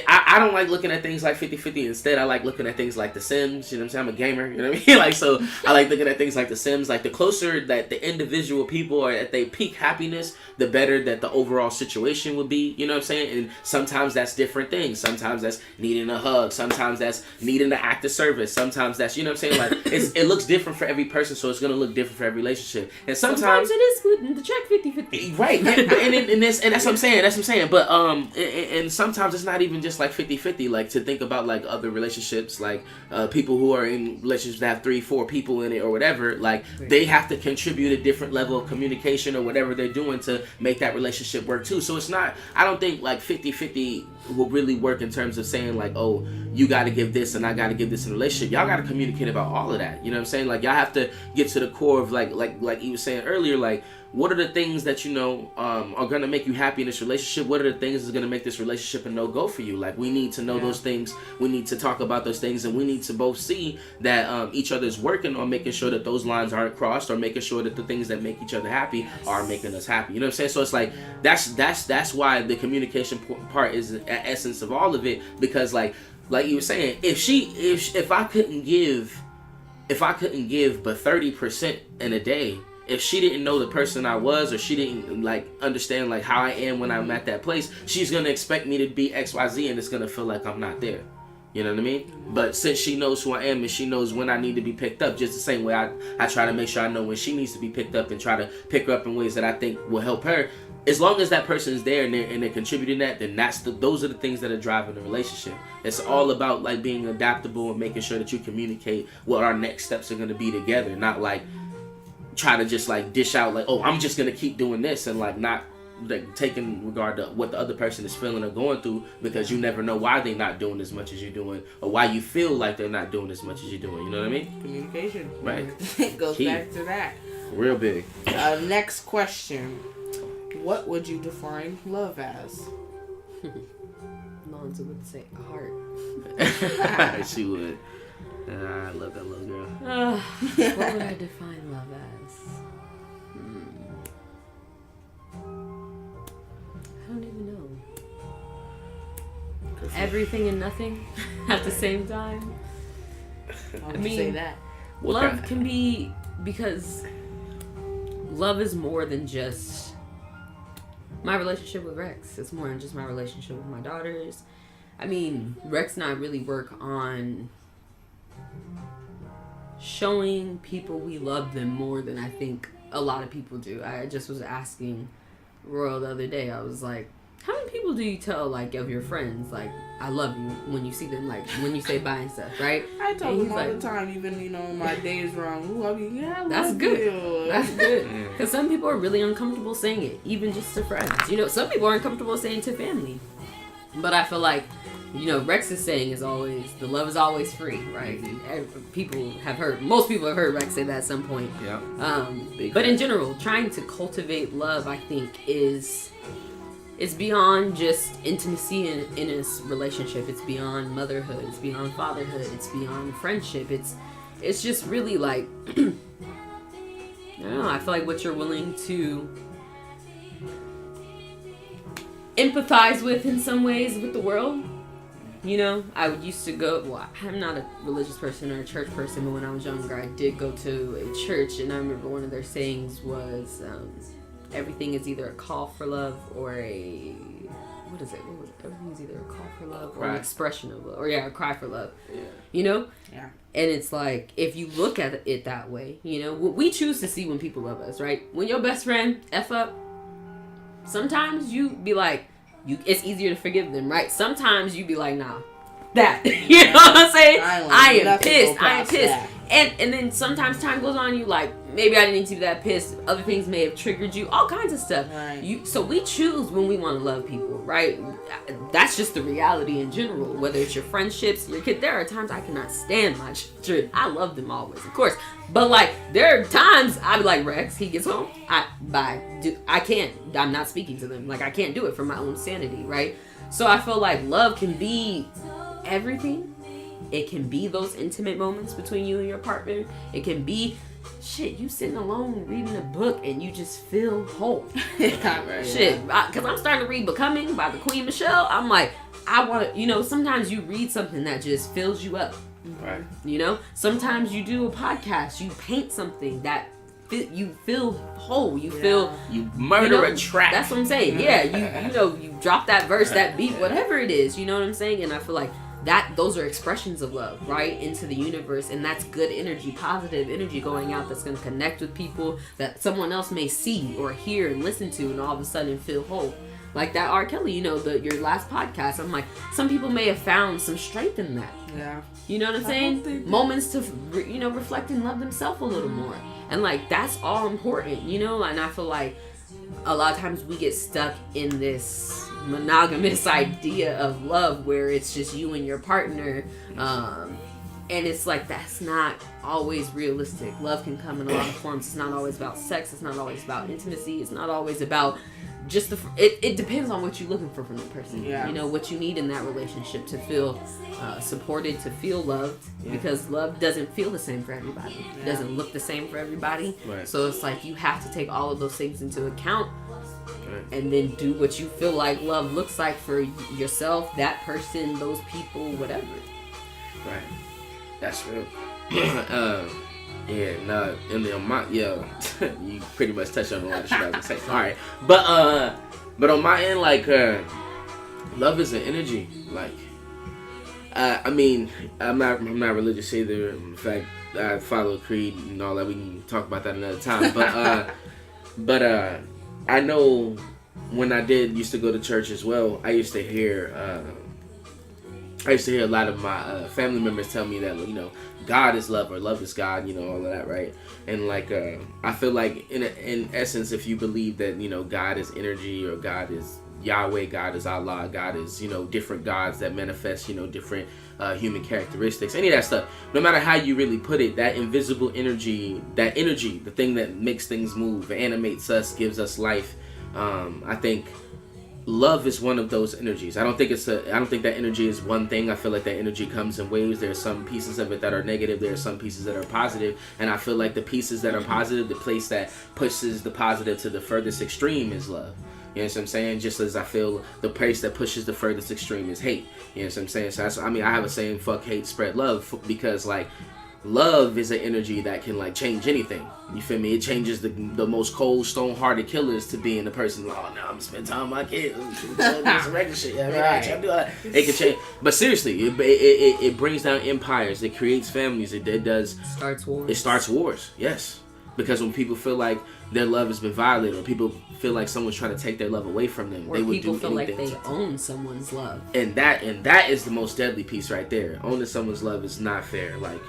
I don't like looking at things like 50-50. Instead, I like looking at things like The Sims. You know what I'm saying? I'm a gamer. You know what I mean? Like, so I like looking at things like The Sims. Like, the closer that the individual people are at their peak happiness, the better that the overall situation would be. You know what I'm saying? And sometimes that's different things. Sometimes that's needing a hug. Sometimes that's needing the act of service. Sometimes that's, you know what I'm saying? Like, it looks different for every person, so it's going to look different for every relationship. And sometimes it is splitting the check 50-50. Right. and that's what I'm saying. That's what I'm saying. But, and sometimes it's not even just like 50-50, like to think about like other relationships, like people who are in relationships that have 3-4 people in it or whatever, like they have to contribute a different level of communication or whatever they're doing to make that relationship work too. So it's not, I don't think like 50-50 will really work in terms of saying like, oh, you got to give this and I got to give this in a relationship. Y'all got to communicate about all of that. You know what I'm saying? Like y'all have to get to the core of like you was saying earlier, like what are the things that you know are gonna make you happy in this relationship? What are the things that's gonna make this relationship a no-go for you? Like we need to know those things. We need to talk about those things, and we need to both see that each other's working on making sure that those lines aren't crossed, or making sure that the things that make each other happy are making us happy. You know what I'm saying? So it's like that's why the communication part is the essence of all of it, because like you were saying, if I couldn't give but 30% in a day. If she didn't know the person I was, or she didn't like understand like how I am when I'm at that place, she's gonna expect me to be XYZ, and it's gonna feel like I'm not there. You know what I mean? But since she knows who I am and she knows when I need to be picked up, just the same way I try to make sure I know when she needs to be picked up and try to pick her up in ways that I think will help her. As long as that person is there and they're contributing that, then those are the things that are driving the relationship. It's all about like being adaptable and making sure that you communicate what our next steps are gonna be together, not like try to just like dish out like, oh, I'm just gonna keep doing this, and like not like taking regard to what the other person is feeling or going through, because you never know why they're not doing as much as you're doing, or why you feel like they're not doing as much as you're doing. You know what I mean? Communication. Right. It goes Key. back to that. Real big. Next question. What would you define love as? Lonzo would say heart. She would. I love that little girl. What would I define love as? I don't even know. Everything and nothing at the same time. Why would you say that? Love can be, because love is more than just my relationship with Rex. It's more than just my relationship with my daughters. I mean, Rex and I really work on showing people we love them more than I think a lot of people do. I just was asking Royal the other day, I was like, how many people do you tell, like, of your friends, like, I love you when you see them, like, when you say bye and stuff, right? I tell them all the time, even, you know, my day is wrong. Love you. Yeah, I love That's good. You. That's good. Because some people are really uncomfortable saying it, even just to friends. You know, some people are uncomfortable saying it to family. But I feel like, you know, Rex's saying is always, the love is always free, right? Most people have heard Rex say that at some point. Yeah. But in general, trying to cultivate love, I think, it's beyond just intimacy in a relationship. It's beyond motherhood. It's beyond fatherhood. It's beyond friendship. It's just really like, I don't know, I feel like what you're willing to empathize with in some ways with the world. You know, I used to go, well, I'm not a religious person or a church person, but when I was younger, I did go to a church, and I remember one of their sayings was, everything is either a call for love or what was it? Everything's either a call for love or an expression of love. Or, a cry for love. Yeah. You know? Yeah. And it's like, if you look at it that way, you know, we choose to see when people love us, right? When your best friend F up, sometimes you be like, it's easier to forgive them, right? Sometimes you be like, nah, that. You know what I'm saying? I am pissed. And then sometimes time goes on, you like, maybe I didn't need to be that pissed. Other things may have triggered you. All kinds of stuff. Right. So we choose when we want to love people, right? That's just the reality in general. Whether it's your friendships, your kid. There are times I cannot stand my children. I love them always, of course. But like, there are times I be like, Rex, he gets home, I can't. I'm not speaking to them. Like, I can't do it for my own sanity, right? So I feel like love can be everything. It can be those intimate moments between you and your partner. It can be, you sitting alone reading a book and you just feel whole. Because I'm starting to read Becoming by the Queen Michelle. I'm like, I want to, you know, sometimes you read something that just fills you up. Right. You know, sometimes you do a podcast, you paint something that you feel whole. You feel you murder a track. That's what I'm saying. Yeah, you drop that verse, that beat, whatever it is. You know what I'm saying? And I feel like those are expressions of love, right, into the universe, and that's good energy, positive energy going out that's going to connect with people that someone else may see or hear and listen to, and all of a sudden feel whole. Like that R. Kelly, you know, your last podcast. I'm like, some people may have found some strength in that. Yeah. You know what I'm saying? Moments to, reflect and love themselves a little more, and like that's all important, you know. And I feel like a lot of times we get stuck in this monogamous idea of love where it's just you and your partner, and it's like that's not always realistic. Love can come in a lot of forms. It's not always about sex. It's not always about intimacy. It's not always about just it depends on what you're looking for from the person. Yeah. You know, what you need in that relationship to feel supported, to feel loved, because love doesn't feel the same for everybody. It doesn't look the same for everybody. Right. So it's like you have to take all of those things into account, and then do what you feel like love looks like for yourself, that person, those people, whatever. Right. That's real. You pretty much touched on a lot of shit I was gonna say. All right, but on my end, like, love is an energy. Like, I mean, I'm not religious either. In fact, I follow a creed and all that. We can talk about that another time. But I know when I used to go to church as well, I used to hear a lot of my family members tell me that, you know, God is love, or love is God, you know, all of that, right? And like, I feel like in essence, if you believe that, you know, God is energy, or God is Yahweh, God is Allah, God is, you know, different gods that manifest, you know, different human characteristics, any of that stuff, no matter how you really put it, that invisible energy, the thing that makes things move, animates us, gives us life, I think love is one of those energies. I don't think that energy is one thing. I feel like that energy comes in waves. There are some pieces of it that are negative. There are some pieces that are positive. And I feel like the pieces that are positive, the place that pushes the positive to the furthest extreme is love. You know what I'm saying? Just as I feel the place that pushes the furthest extreme is hate. You know what I'm saying? So I have a saying, fuck hate, spread love, because like, love is an energy that can like change anything. You feel me? It changes the most cold, stone-hearted killers to being the person. Oh, no, I'm gonna spend time with my kids. Some regular shit. Yeah, right. Do all that. It can change, but seriously, it brings down empires. It creates families. It does. Starts wars. It starts wars. Yes, because when people feel like their love has been violated, or people feel like someone's trying to take their love away from them, or they would people do feel anything. like they own someone's love. And that is the most deadly piece right there. Owning someone's love is not fair. Like,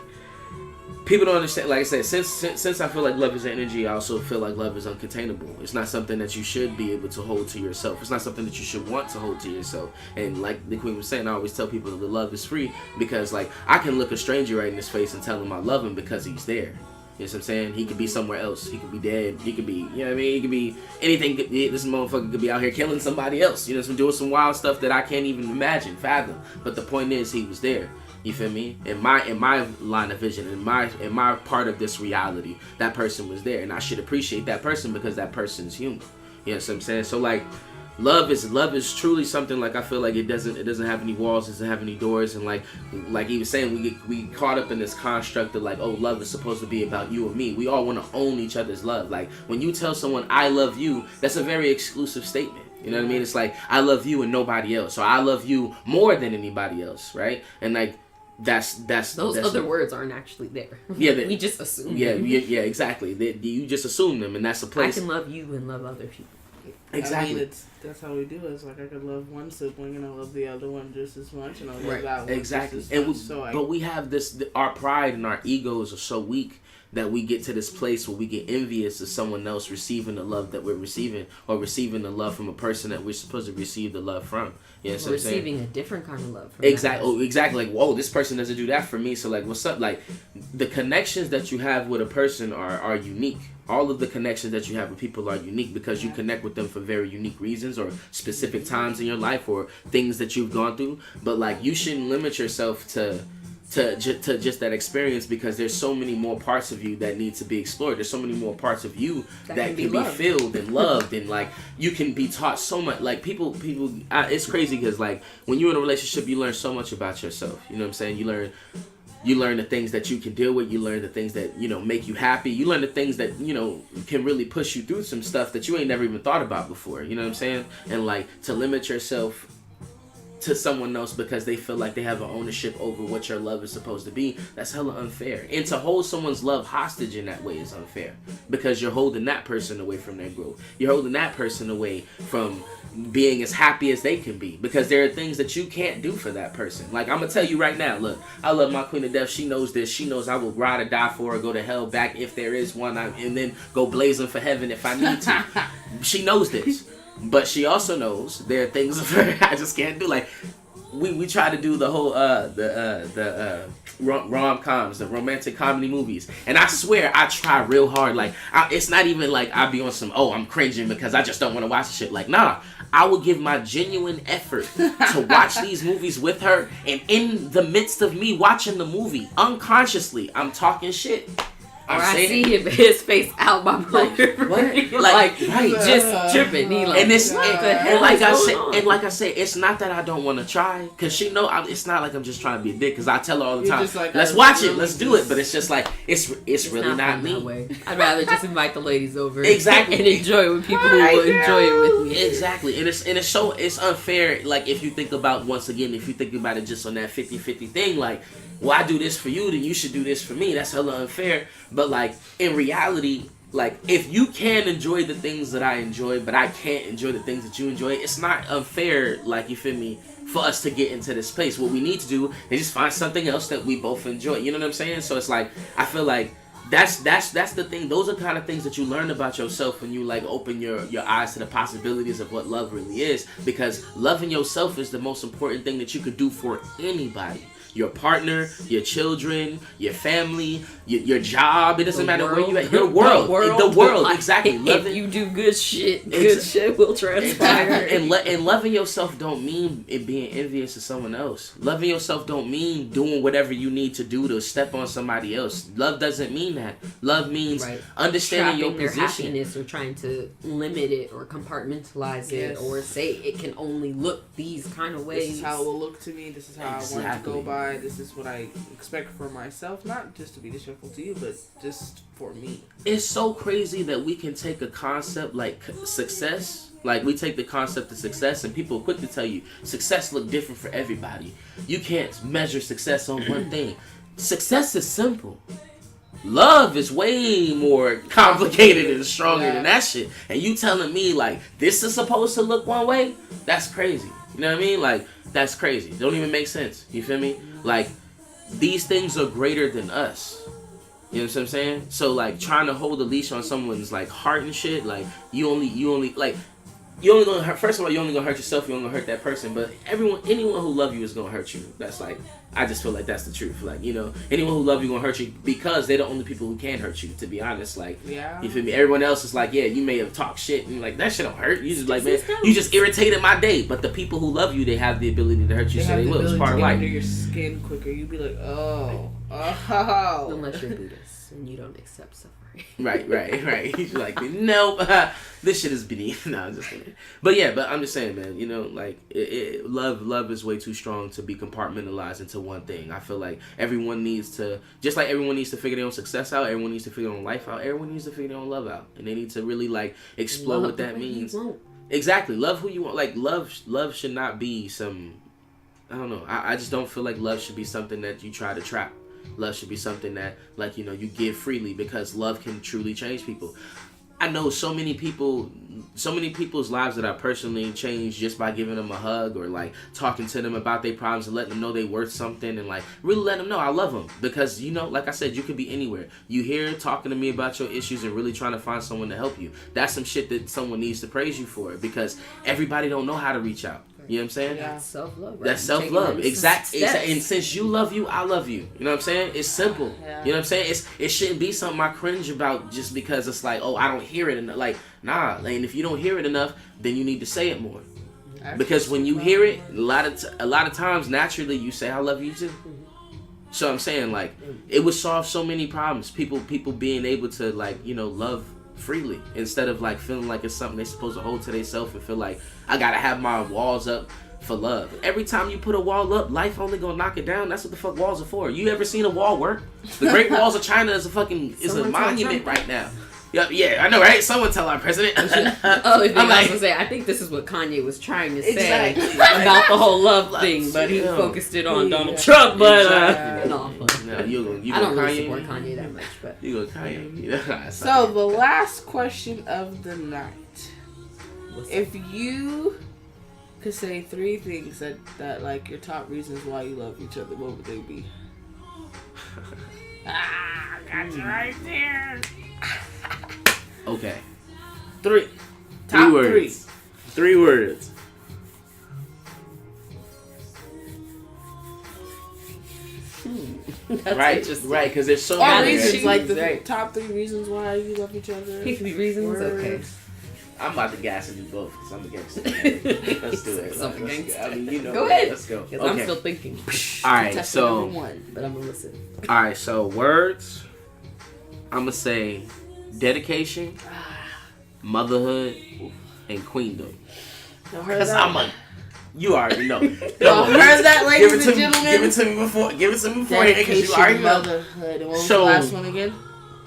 people don't understand. Like I said, since I feel like love is energy, I also feel like love is uncontainable. It's not something that you should be able to hold to yourself. It's not something that you should want to hold to yourself. And like the Queen was saying, I always tell people that love is free, because like I can look a stranger right in his face and tell him I love him because he's there. You know what I'm saying? He could be somewhere else. He could be dead. He could be, you know what I mean? He could be anything. This motherfucker could be out here killing somebody else. You know, doing some wild stuff that I can't even imagine, fathom. But the point is, he was there. You feel me? In my line of vision, in my part of this reality, that person was there, and I should appreciate that person because that person's human. You know what I'm saying? So like, love is truly something. Like, I feel like it doesn't have any walls, it doesn't have any doors, and like he was saying, we caught up in this construct of like, oh, love is supposed to be about you and me. We all want to own each other's love. Like, when you tell someone I love you, that's a very exclusive statement. You know what I mean? It's like, I love you and nobody else, or I love you more than anybody else, right? And like, that's those other words aren't actually there. Yeah, we just assume. Yeah, exactly. You just assume them, and that's a place. I can love you and love other people. I Exactly. mean, that's how we do it. It's like I could love one sibling and I love the other one just as much, and I love that one exactly. just as much. But we have this. Our pride and our egos are so weak that we get to this place where we get envious of someone else receiving the love that we're receiving, or receiving the love from a person that we're supposed to receive the love from. You know what I'm saying? Receiving a different kind of love from exactly. Oh, exactly. Like, whoa, this person doesn't do that for me. So like, what's up? Like, the connections that you have with a person are unique. All of the connections that you have with people are unique because you connect with them for very unique reasons, or specific times in your life, or things that you've gone through. But like, you shouldn't limit yourself to just that experience, because there's so many more parts of you that need to be explored. There's so many more parts of you that can be filled and loved, and like, you can be taught so much. Like, people it's crazy because like, when you're in a relationship, you learn so much about yourself. You know what I'm saying? You learn the things that you can deal with. You learn the things that, you know, make you happy. You learn the things that, you know, can really push you through some stuff that you ain't never even thought about before. You know what I'm saying? And like, to limit yourself to someone else because they feel like they have an ownership over what your love is supposed to be, that's hella unfair. And to hold someone's love hostage in that way is unfair, because you're holding that person away from their growth. You're holding that person away from being as happy as they can be, because there are things that you can't do for that person. Like, I'm gonna tell you right now, look, I love my queen to death. She knows this. She knows I will ride or die for her, go to hell back if there is one, and then go blazing for heaven if I need to. She knows this. But she also knows there are things of her I just can't do. Like, we try to do the whole rom-coms, the romantic comedy movies, and I swear I try real hard. Like, it's not even like I be on some, oh, I'm cringing because I just don't want to watch the shit. Like, nah, I would give my genuine effort to watch these movies with her, and in the midst of me watching the movie, unconsciously, I'm talking shit. I see his face out my brother. Like, right, just tripping. He like, and it's and like I said, it's not that I don't want to try, cause she know it's not like I'm just trying to be a dick. Cause I tell her all the time, like, let's watch it, let's do it. But it's just like it's really not me. Way. I'd rather just invite the ladies over, exactly, and enjoy it with people who will enjoy it with me. Exactly, and it's unfair. Like, if you think about it just on that 50-50 thing, like, well, I do this for you, then you should do this for me. That's hella unfair. But like, in reality, like, if you can enjoy the things that I enjoy, but I can't enjoy the things that you enjoy, it's not unfair, like, you feel me, for us to get into this place. What we need to do is just find something else that we both enjoy. You know what I'm saying? So it's like, I feel like that's the thing. Those are kind of things that you learn about yourself when you like open your eyes to the possibilities of what love really is. Because loving yourself is the most important thing that you could do for anybody. Your partner, your children, your family, your job. It doesn't matter where you at. Your world. The world. Exactly. If you do good shit, shit will transpire. And loving yourself don't mean it being envious of someone else. Loving yourself don't mean doing whatever you need to do to step on somebody else. Love doesn't mean mean that. Love means understanding your position. Their happiness, or trying to limit it or compartmentalize it, or say it can only look these kind of ways. This is how it will look to me. This is how I want it to go by. This is what I expect for myself. Not just to be disrespectful to you, but just for me. It's so crazy that we can take a concept like success. Like, we take the concept of success, and people are quick to tell you success look different for everybody. You can't measure success on one thing. Success is simple. Love is way more complicated and stronger than that shit. And you telling me, like, this is supposed to look one way? That's crazy. You know what I mean? Like, that's crazy. It don't even make sense. You feel me? Like, these things are greater than us. You know what I'm saying? So, like, trying to hold a leash on someone's, like, heart and shit, like, you only gonna hurt. First of all, you only gonna hurt yourself. You only gonna hurt that person. But anyone who love you is gonna hurt you. That's like, I just feel like that's the truth. Like, you know, anyone who love you gonna hurt you because they're the only people who can hurt you. To be honest, like, you feel me? Everyone else is like, yeah, you may have talked shit, and like that shit don't hurt. You just like, man, you just irritated my day. But the people who love you, they have the ability to hurt you, so they will. It's part of life. Under your skin quicker. You'd be like, oh. Unless you're Buddhist and you don't accept suffering. Right. He's like, nope, this shit is beneath. No, I'm just kidding. But yeah, I'm just saying, man, you know, like, love is way too strong to be compartmentalized into one thing. I feel like everyone needs to, just like everyone needs to figure their own success out, everyone needs to figure their own life out, everyone needs to figure their own love out. And they need to really, like, explore what that means. Exactly. Love who you want. Like, love should not be some, I don't know. I just don't feel like love should be something that you try to trap. Love should be something that, like, you know, you give freely, because love can truly change people. I know so many people's lives that I personally changed just by giving them a hug, or like talking to them about their problems and letting them know they're worth something, and like really letting them know I love them. Because, you know, like I said, you could be anywhere. You here talking to me about your issues and really trying to find someone to help you. That's some shit that someone needs to praise you for, because everybody don't know how to reach out. You know what I'm saying? Yeah. That's self-love, right? That's self-love. Exactly. And since you love you, I love you. You know what I'm saying? It's simple. Yeah. You know what I'm saying? It shouldn't be something I cringe about just because it's like, oh, I don't hear it enough. Like, nah. And if you don't hear it enough, then you need to say it more. Because when you hear it, a lot of times, naturally, you say, I love you too. So I'm saying, like, it would solve so many problems. People being able to, like, you know, love freely, instead of like feeling like it's something they're supposed to hold to themselves and feel like I gotta have my walls up for love. Every time you put a wall up, life only gonna knock it down. That's what the fuck walls are for. You ever seen a wall work? The Great Walls of China is a monument right now. Yeah, I know, right? Someone tell our president. I think this is what Kanye was trying to say about the whole love thing, but he focused it on Donald Trump. But I don't really support Kanye that much, but you go Kanye. So the last question of the night: if you could say 3 things that like your top reasons why you love each other, what would they be? I got you right there. Okay. 3 words. 3 words. Right, because there's so many reasons, like the top 3 reasons why you love each other. It could be reasons. Words. Okay. I'm about to gas and do both because I'm a gangster. Let's do it. Something gangster. I mean, you know. Go ahead. Let's go. Okay. I'm still thinking. All right, so. But I'm gonna listen. All right, so words. I'm gonna say dedication, motherhood, and queendom. Because you already know. Y'all heard that, ladies and gentlemen? Give it to me before, because you already know. Motherhood. And what was the last one again?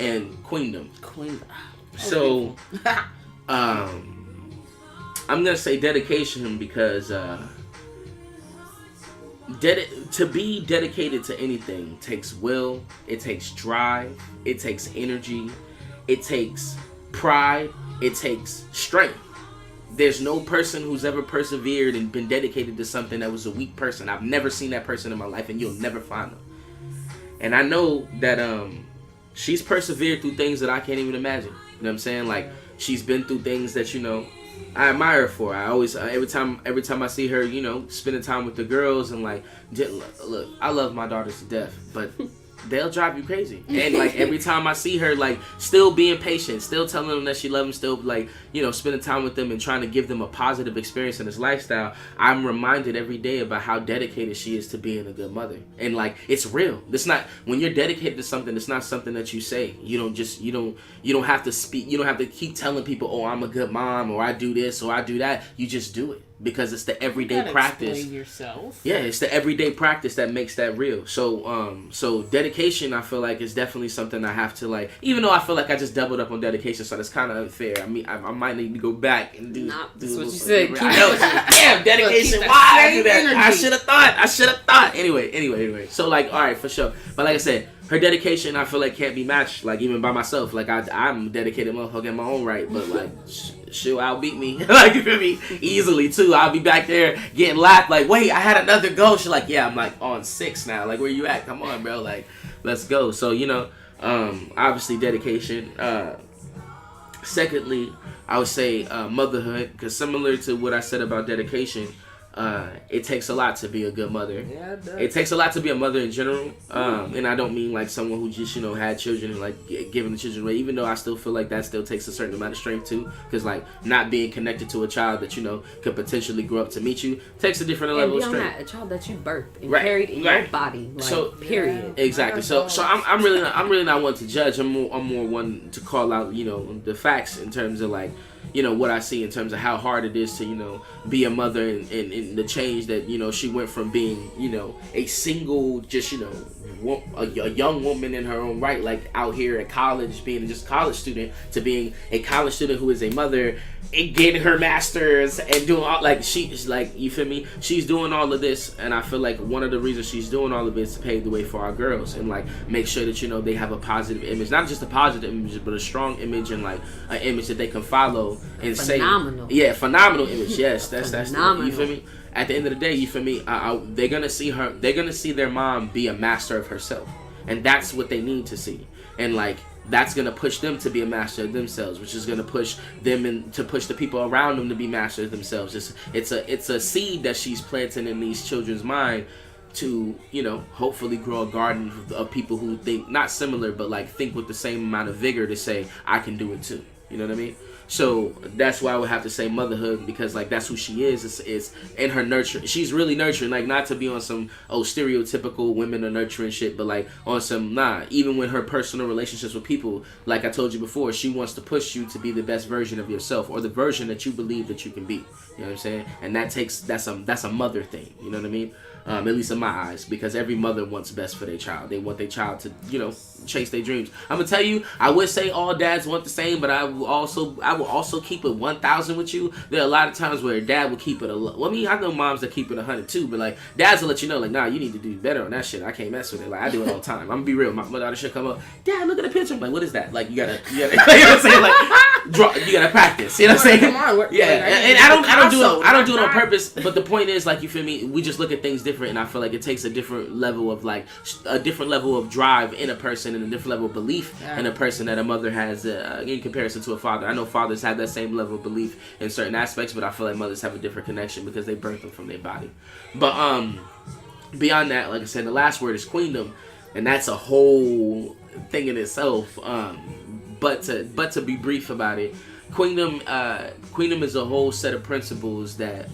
And queendom. Queendom. So, I'm gonna say dedication because to be dedicated to anything takes will, it takes drive, it takes energy, it takes pride, it takes strength. There's no person who's ever persevered and been dedicated to something that was a weak person. I've never seen that person in my life, and you'll never find them. And I know that she's persevered through things that I can't even imagine. You know what I'm saying? Like, she's been through things that, you know, I admire her for. I always, every time I see her, you know, spending time with the girls and like, look, I love my daughters to death, but they'll drive you crazy. And like every time I see her, like still being patient, still telling them that she loves them, still like, you know, spending time with them and trying to give them a positive experience in this lifestyle, I'm reminded every day about how dedicated she is to being a good mother. And like, it's real. It's not, when you're dedicated to something, it's not something that you say. You don't have to speak, you don't have to keep telling people, oh, I'm a good mom, or I do this, or I do that. You just do it. Because it's the everyday practice. Explain yourself. Yeah, it's the everyday practice that makes that real. So dedication, I feel like, is definitely something I have to like. Even though I feel like I just doubled up on dedication, so that's kind of unfair. I mean, I might need to go back and do. Nah, that's what you said. I know. Damn, dedication. Why I do that? Energy. I should have thought. Anyway. So like, all right, for sure. But like I said, her dedication, I feel like can't be matched. Like even by myself. Like I'm a dedicated motherfucker in my own right, but like. She'll outbeat me, like, you feel me, easily too. I'll be back there getting laughed, like, wait, I had another goal. She's like, yeah, I'm like on 6 now. Like, where you at? Come on, bro. Like, let's go. So, you know, obviously dedication. Secondly, I would say motherhood, because similar to what I said about dedication, it takes a lot to be a good mother. Yeah, it does. It takes a lot to be a mother in general, and I don't mean like someone who just, you know, had children and like giving the children away, even though I still feel like that still takes a certain amount of strength too, because like not being connected to a child that, you know, could potentially grow up to meet you takes a different level of strength. That, a child that you birthed and Right. carried in your body, like, So- period. Exactly. So I'm really not one to judge. I'm more one to call out, you know, the facts in terms of like, you know, what I see in terms of how hard it is to, you know, be a mother and the change that, you know, she went from being, you know, a single, just, you know, a young woman in her own right, like out here at college, being just a college student, to being a college student who is a mother and getting her master's and doing all, like, she's like, you feel me? She's doing all of this, and I feel like one of the reasons she's doing all of it is to pave the way for our girls and like make sure that, you know, they have a positive image, not just a positive image, but a strong image and like an image that they can follow and Phenomenal. say, yeah, phenomenal image. Yes, that's Phenomenal. you feel me? At the end of the day, you feel me? They're gonna see her. They're gonna see their mom be a master of herself, and that's what they need to see. And like that's gonna push them to be a master of themselves, which is gonna push them and to push the people around them to be masters of themselves. It's a seed that she's planting in these children's mind to, you know, hopefully grow a garden of people who think not similar, but like think with the same amount of vigor to say I can do it too. You know what I mean? So that's why I would have to say motherhood, because like that's who she is. It's in her nurture. She's really nurturing, like not to be on some stereotypical women are nurturing shit, but like on some even with her personal relationships with people, like I told you before, she wants to push you to be the best version of yourself, or the version that you believe that you can be. You know what I'm saying? And that's a mother thing. You know what I mean? At least in my eyes, because every mother wants best for their child. They want their child to, you know, chase their dreams. I'm gonna tell you, I would say all dads want the same, but I will also keep it 1,000 with you. There are a lot of times where dad will keep it well, I mean, I know moms that keep it 100 too, but like dads will let you know, like, nah, you need to do better on that shit. I can't mess with it. Like I do it all the time. I'm gonna be real. My daughter should come up, Dad, look at the picture. I'm like, what is that? Like you gotta you know what I'm saying? Like you gotta practice. You know what I'm saying? Come on, yeah, and I don't do it on purpose. But the point is, like, you feel me? We just look at things different, and I feel like it takes a different level of like a different level of drive in a person and a different level of belief in a person that a mother has in comparison to a father. I know fathers have that same level of belief in certain aspects, but I feel like mothers have a different connection because they birth them from their body. But beyond that, like I said, the last word is queendom, and that's a whole thing in itself. But to be brief about it, queendom is a whole set of principles that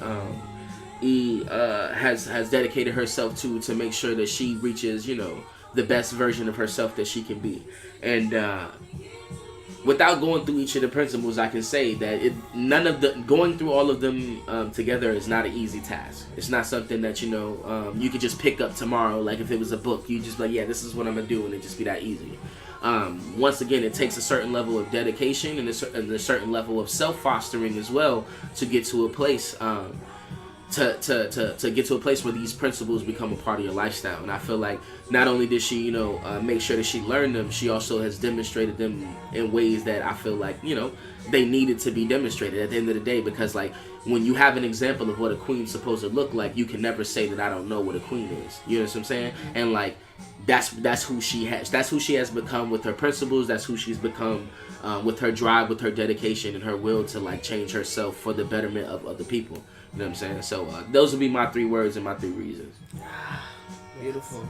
he has dedicated herself to make sure that she reaches, you know, the best version of herself that she can be. And without going through each of the principles, I can say that going through all of them together is not an easy task. It's not something that, you know, you could just pick up tomorrow. Like if it was a book, you just like, yeah, this is what I'm gonna do, and it just be that easy. Once again, it takes a certain level of dedication and a certain level of self-fostering as well to get to a place to get to a place where these principles become a part of your lifestyle. And I feel like not only did she, you know, make sure that she learned them, she also has demonstrated them in ways that I feel like, you know, they needed to be demonstrated at the end of the day. Because like when you have an example of what a queen's supposed to look like, you can never say that I don't know what a queen is. You know what I'm saying? And like that's who she has become with her principles. That's who she's become with her drive, with her dedication, and her will to like change herself for the betterment of other people. You know what I'm saying? So those would be my 3 words and my 3 reasons. Beautiful.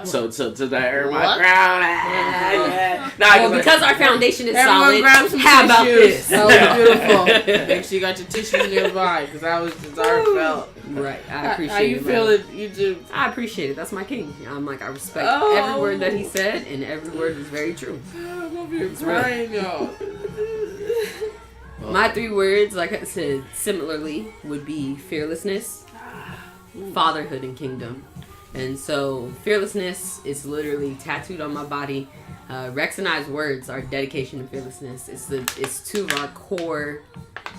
So that earn my crown. Well, because our foundation is solid, grab some how about tissues. this? That was beautiful. Make sure you got your tissue nearby, because that was just heartfelt. Right, I appreciate it. How you feel it? You do. I appreciate it. That's my king. I'm like, I respect every word that he said, and every word is very true. I'm over here crying, y'all. My 3 words, like I said, similarly, would be fearlessness, fatherhood, and kingdom. And so, fearlessness is literally tattooed on my body. Rex and I's words are dedication and fearlessness. It's 2 of our core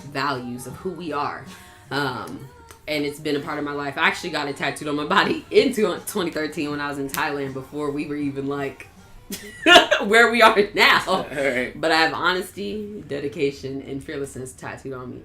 values of who we are. And it's been a part of my life. I actually got it tattooed on my body in 2013 when I was in Thailand, before we were even like where we are now. Right. But I have honesty, dedication, and fearlessness tattooed on me.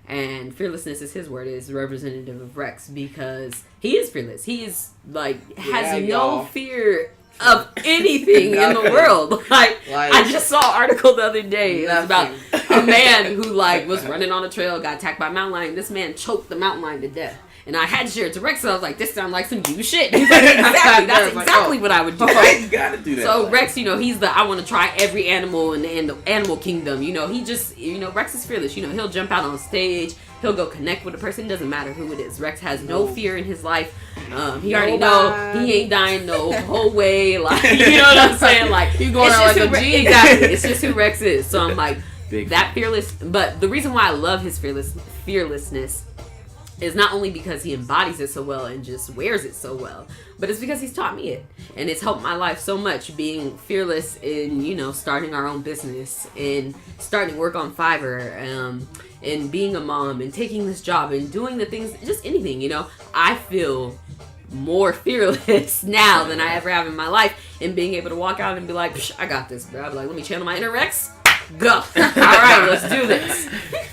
And fearlessness is his word, is representative of Rex, because he is fearless. He is like has no fear of anything in the world. Like I just saw an article the other day. It was about a man who like was running on a trail, got attacked by a mountain lion. This man choked the mountain lion to death. And I had to share it to Rex, so I was like, this sounds like some you shit. He's like, exactly, that's exactly what I would do. Right? You gotta do that. So Rex, he's the, I want to try every animal in the animal kingdom. He just, Rex is fearless. He'll jump out on stage. He'll go connect with a person. It doesn't matter who it is. Rex has no fear in his life. He already know he ain't dying no whole way. Like, you know what I'm saying? Like, you going out like a G. Exactly. It's just who Rex is. So I'm like, Big that fearless. But the reason why I love his fearlessness is not only because he embodies it so well and just wears it so well, but it's because he's taught me it. And it's helped my life so much, being fearless in, starting our own business and starting work on Fiverr, and being a mom and taking this job and doing the things, just anything, I feel more fearless now than I ever have in my life, and being able to walk out and be like, I got this, bro. I'll be like, let me channel my inner Rex. Go. All right, let's do this.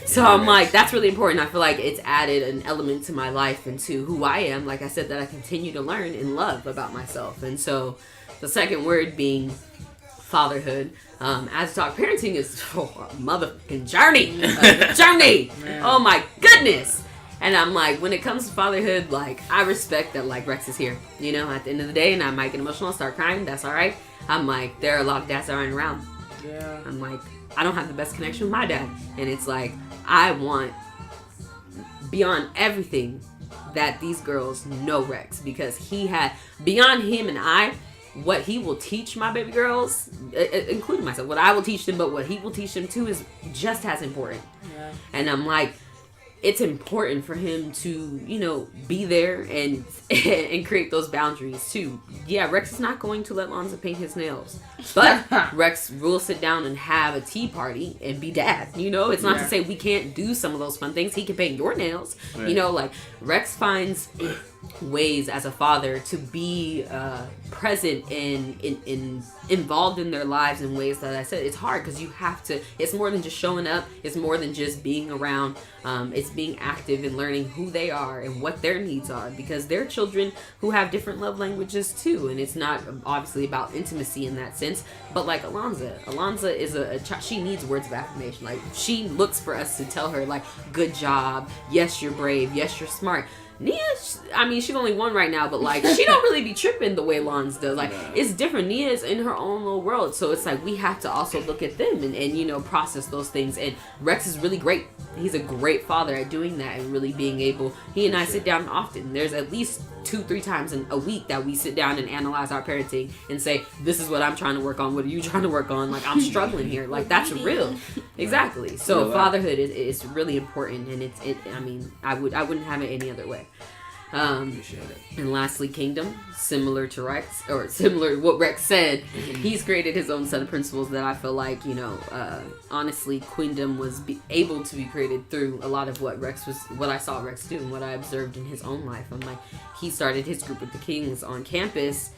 So I'm like, that's really important. I feel like it's added an element to my life and to who I am. Like I said, that I continue to learn and love about myself. And so the second word being fatherhood. As talk, parenting is a motherfucking journey. Journey. Oh my goodness. And I'm like, when it comes to fatherhood, like, I respect that, like, Rex is here, at the end of the day, and I might get emotional and start crying. That's all right. I'm like, there are a lot of dads that aren't around. Yeah. I'm like, I don't have the best connection with my dad. And it's like, I want, beyond everything, that these girls know Rex. Because he had, beyond him and I, what he will teach my baby girls, including myself, what I will teach them, but what he will teach them too is just as important. Yeah. And I'm like, it's important for him to, be there and create those boundaries too. Yeah, Rex is not going to let Lonza paint his nails, but Rex will sit down and have a tea party and be dad. It's not to say we can't do some of those fun things. He can paint your nails. Right. Like Rex finds ways as a father to be present and involved in their lives in ways that I said it's hard, because you have to, it's more than just showing up, it's more than just being around, it's being active and learning who they are and what their needs are, because they're children who have different love languages too. And it's not obviously about intimacy in that sense, but like Alonza is a child. She needs words of affirmation. Like, she looks for us to tell her, like, good job, yes you're brave, yes you're smart. Nia, she's only 1 right now, but like, she don't really be tripping the way Lons does. Like, it's different. Nia is in her own little world, so it's like we have to also look at them and process those things. And Rex is really great. He's a great father at doing that and really being able. He and I sit down often. There's at least 2-3 times in a week that we sit down and analyze our parenting and say, this is what I'm trying to work on. What are you trying to work on? Like, I'm struggling here. Like, that's real. Exactly. So fatherhood is really important, and I wouldn't have it any other way. And lastly, kingdom, similar to Rex, or similar to what Rex said, he's created his own set of principles that I feel like, honestly, queendom was able to be created through a lot of what I saw Rex do and what I observed in his own life. I'm like, he started his group with the Kings on campus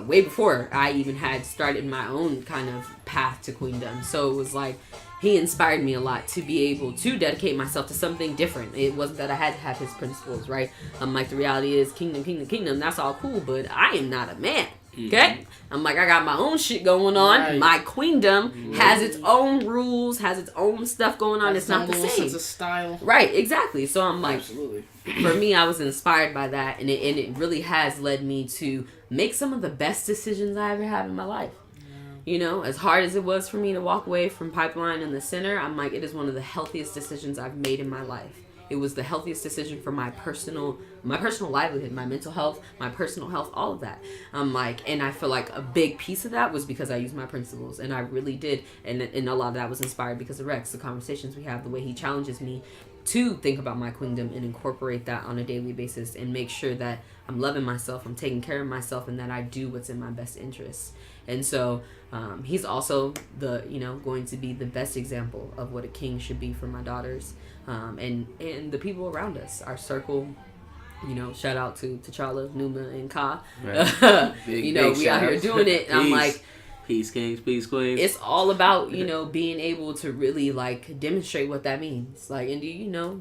way before I even had started my own kind of path to queendom. So it was like, he inspired me a lot to be able to dedicate myself to something different. It wasn't that I had to have his principles, right? Like, the reality is, kingdom, that's all cool, but I am not a man. Okay? I'm like, I got my own shit going on. Right. My queendom has its own rules, has its own stuff going on. It's not the same. Sense of style. Right, exactly. So I'm like, Absolutely. for me, I was inspired by that, and it really has led me to make some of the best decisions I ever have in my life. You know, as hard as it was for me to walk away from Pipeline in the center, I'm like, it is one of the healthiest decisions I've made in my life. It was the healthiest decision for my personal livelihood, my mental health, my personal health, all of that. I'm like, and I feel like a big piece of that was because I used my principles, and I really did. And a lot of that was inspired because of Rex, the conversations we have, the way he challenges me to think about my queendom and incorporate that on a daily basis and make sure that I'm loving myself, I'm taking care of myself, and that I do what's in my best interests. And so he's also going to be the best example of what a king should be for my daughters, and the people around us, our circle. You know, shout out to T'Challa, Numa, and Ka. Right. We out here doing it. And I'm like, peace kings, peace queens. it's all about, being able to really, like, demonstrate what that means. Like, and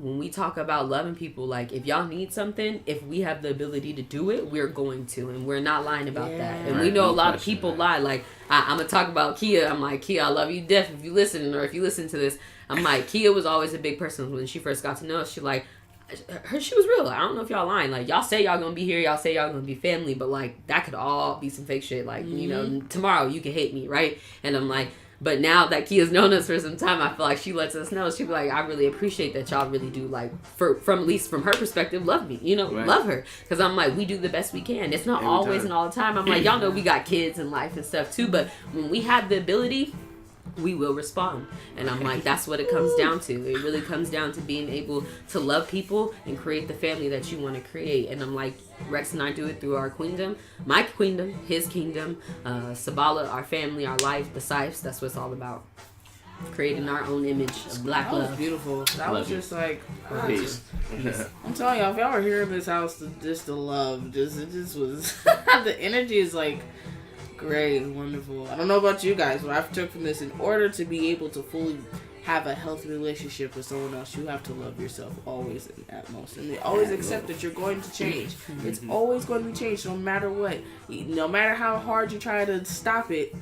when we talk about loving people, like, if y'all need something, if we have the ability to do it, we're going to. And we're not lying about that. And we know a lot of people lie. Like, I'm going to talk about Kia. I'm like, Kia, I love you deaf if you listen, or if you listen to this. I'm like, Kia was always a big person. When she first got to know us, she was real. I don't know if y'all lying. Like, y'all say y'all gonna be here, y'all say y'all gonna be family, but like that could all be some fake shit. Like, tomorrow you can hate me, right? And I'm like, but now that Kia's known us for some time, I feel like she lets us know. She be like, I really appreciate that y'all really do, like, from at least from her perspective, love me. Love her. Because I'm like, we do the best we can. It's not Every always time. and all the time. I'm like, y'all know we got kids and life and stuff too, but when we have the ability, we will respond. And I'm like, that's what it comes down to. It really comes down to being able to love people and create the family that you want to create. And I'm like, Rex and I do it through our queendom, my queendom, his kingdom, Sabala, our family, our life, the Sipes. That's what it's all about. Creating our own image of black That was love. beautiful. That was just like, Peace. I'm telling y'all, if y'all were here in this house, just the love, it just was, the energy is like great, wonderful. I don't know about you guys, but I've took from this, in order to be able to fully have a healthy relationship with someone else, you have to love yourself always and at most, and always accept that you're going to change. It's always going to be changed, no matter what. No matter how hard you try to stop it,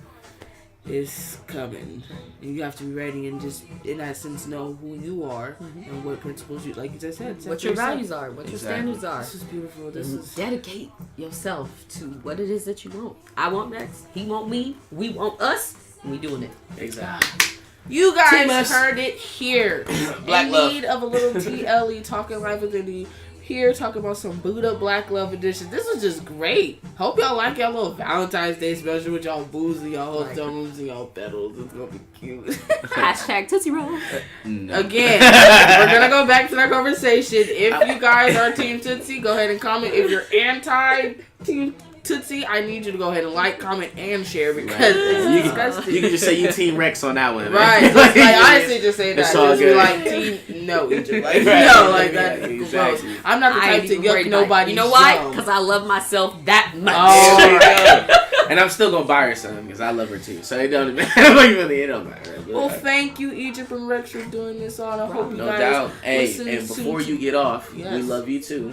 it's coming. And you have to be ready and just, in that sense, know who you are and what principles you, like you just said, What your values are, what your standards are. This is beautiful. This And is dedicate yourself to what it is that you want. I want Rex. He want me. We want us. And we doing it. Exactly. You Team guys us. heard it here. Black In love. need of a little TLE, Talking Life with Indy. Here talking about some Buddha Black Love Edition. This was just great. Hope y'all like y'all little Valentine's Day special with y'all booze and y'all hotel rooms and y'all pedals. It's gonna be cute. Hashtag Tootsie Roll. No. Again, we're gonna go back to that conversation. If you guys are Team Tootsie, go ahead and comment. If you're anti-Team Tootsie, I need you to go ahead and like, comment, and share because it's disgusting. You can just say you Team Rex on that one. Right, just like honestly, just say that. It's all Just be good. like Team No Egypt, like Right. no, like that. Exactly. Gross. I'm not the I type ain't to even worried yuck about it. nobody. You know why? Because I love myself that much. Oh, There you go. And I'm still gonna buy her some because I love her too. So it don't really, it don't matter. But, well, thank you, Egypt and Rex, for doing this on. I hope you no guys doubt. Hey, listen and to- before you get off, Yes. we love you too.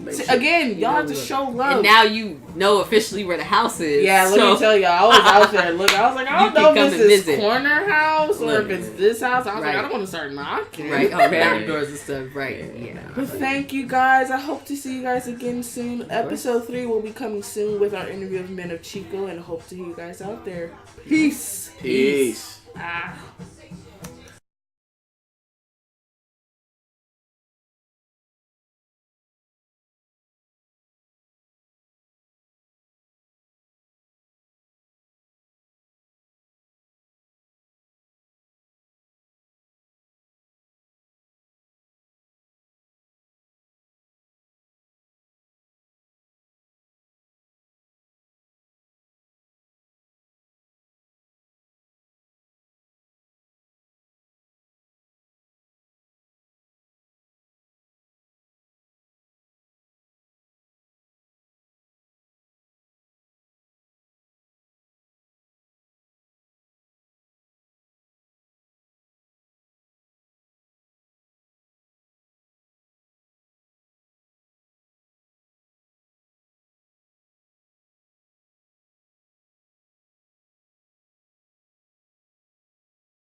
Make sure- Again, y'all have to know, show love. And now you know officially where the house is. yeah, let so me tell y'all, I was out there. Look, I was like, I You don't can know come if and it's this visit. corner house or if Look. it's this house. I was like, Right. I don't want to start knocking. Right, open doors and stuff. Right, yeah. But thank you guys. I hope to see you guys again soon. Episode 3 will be coming soon with our interview of Men of Chico, and hope to hear you guys out there. Peace. Peace. Ah.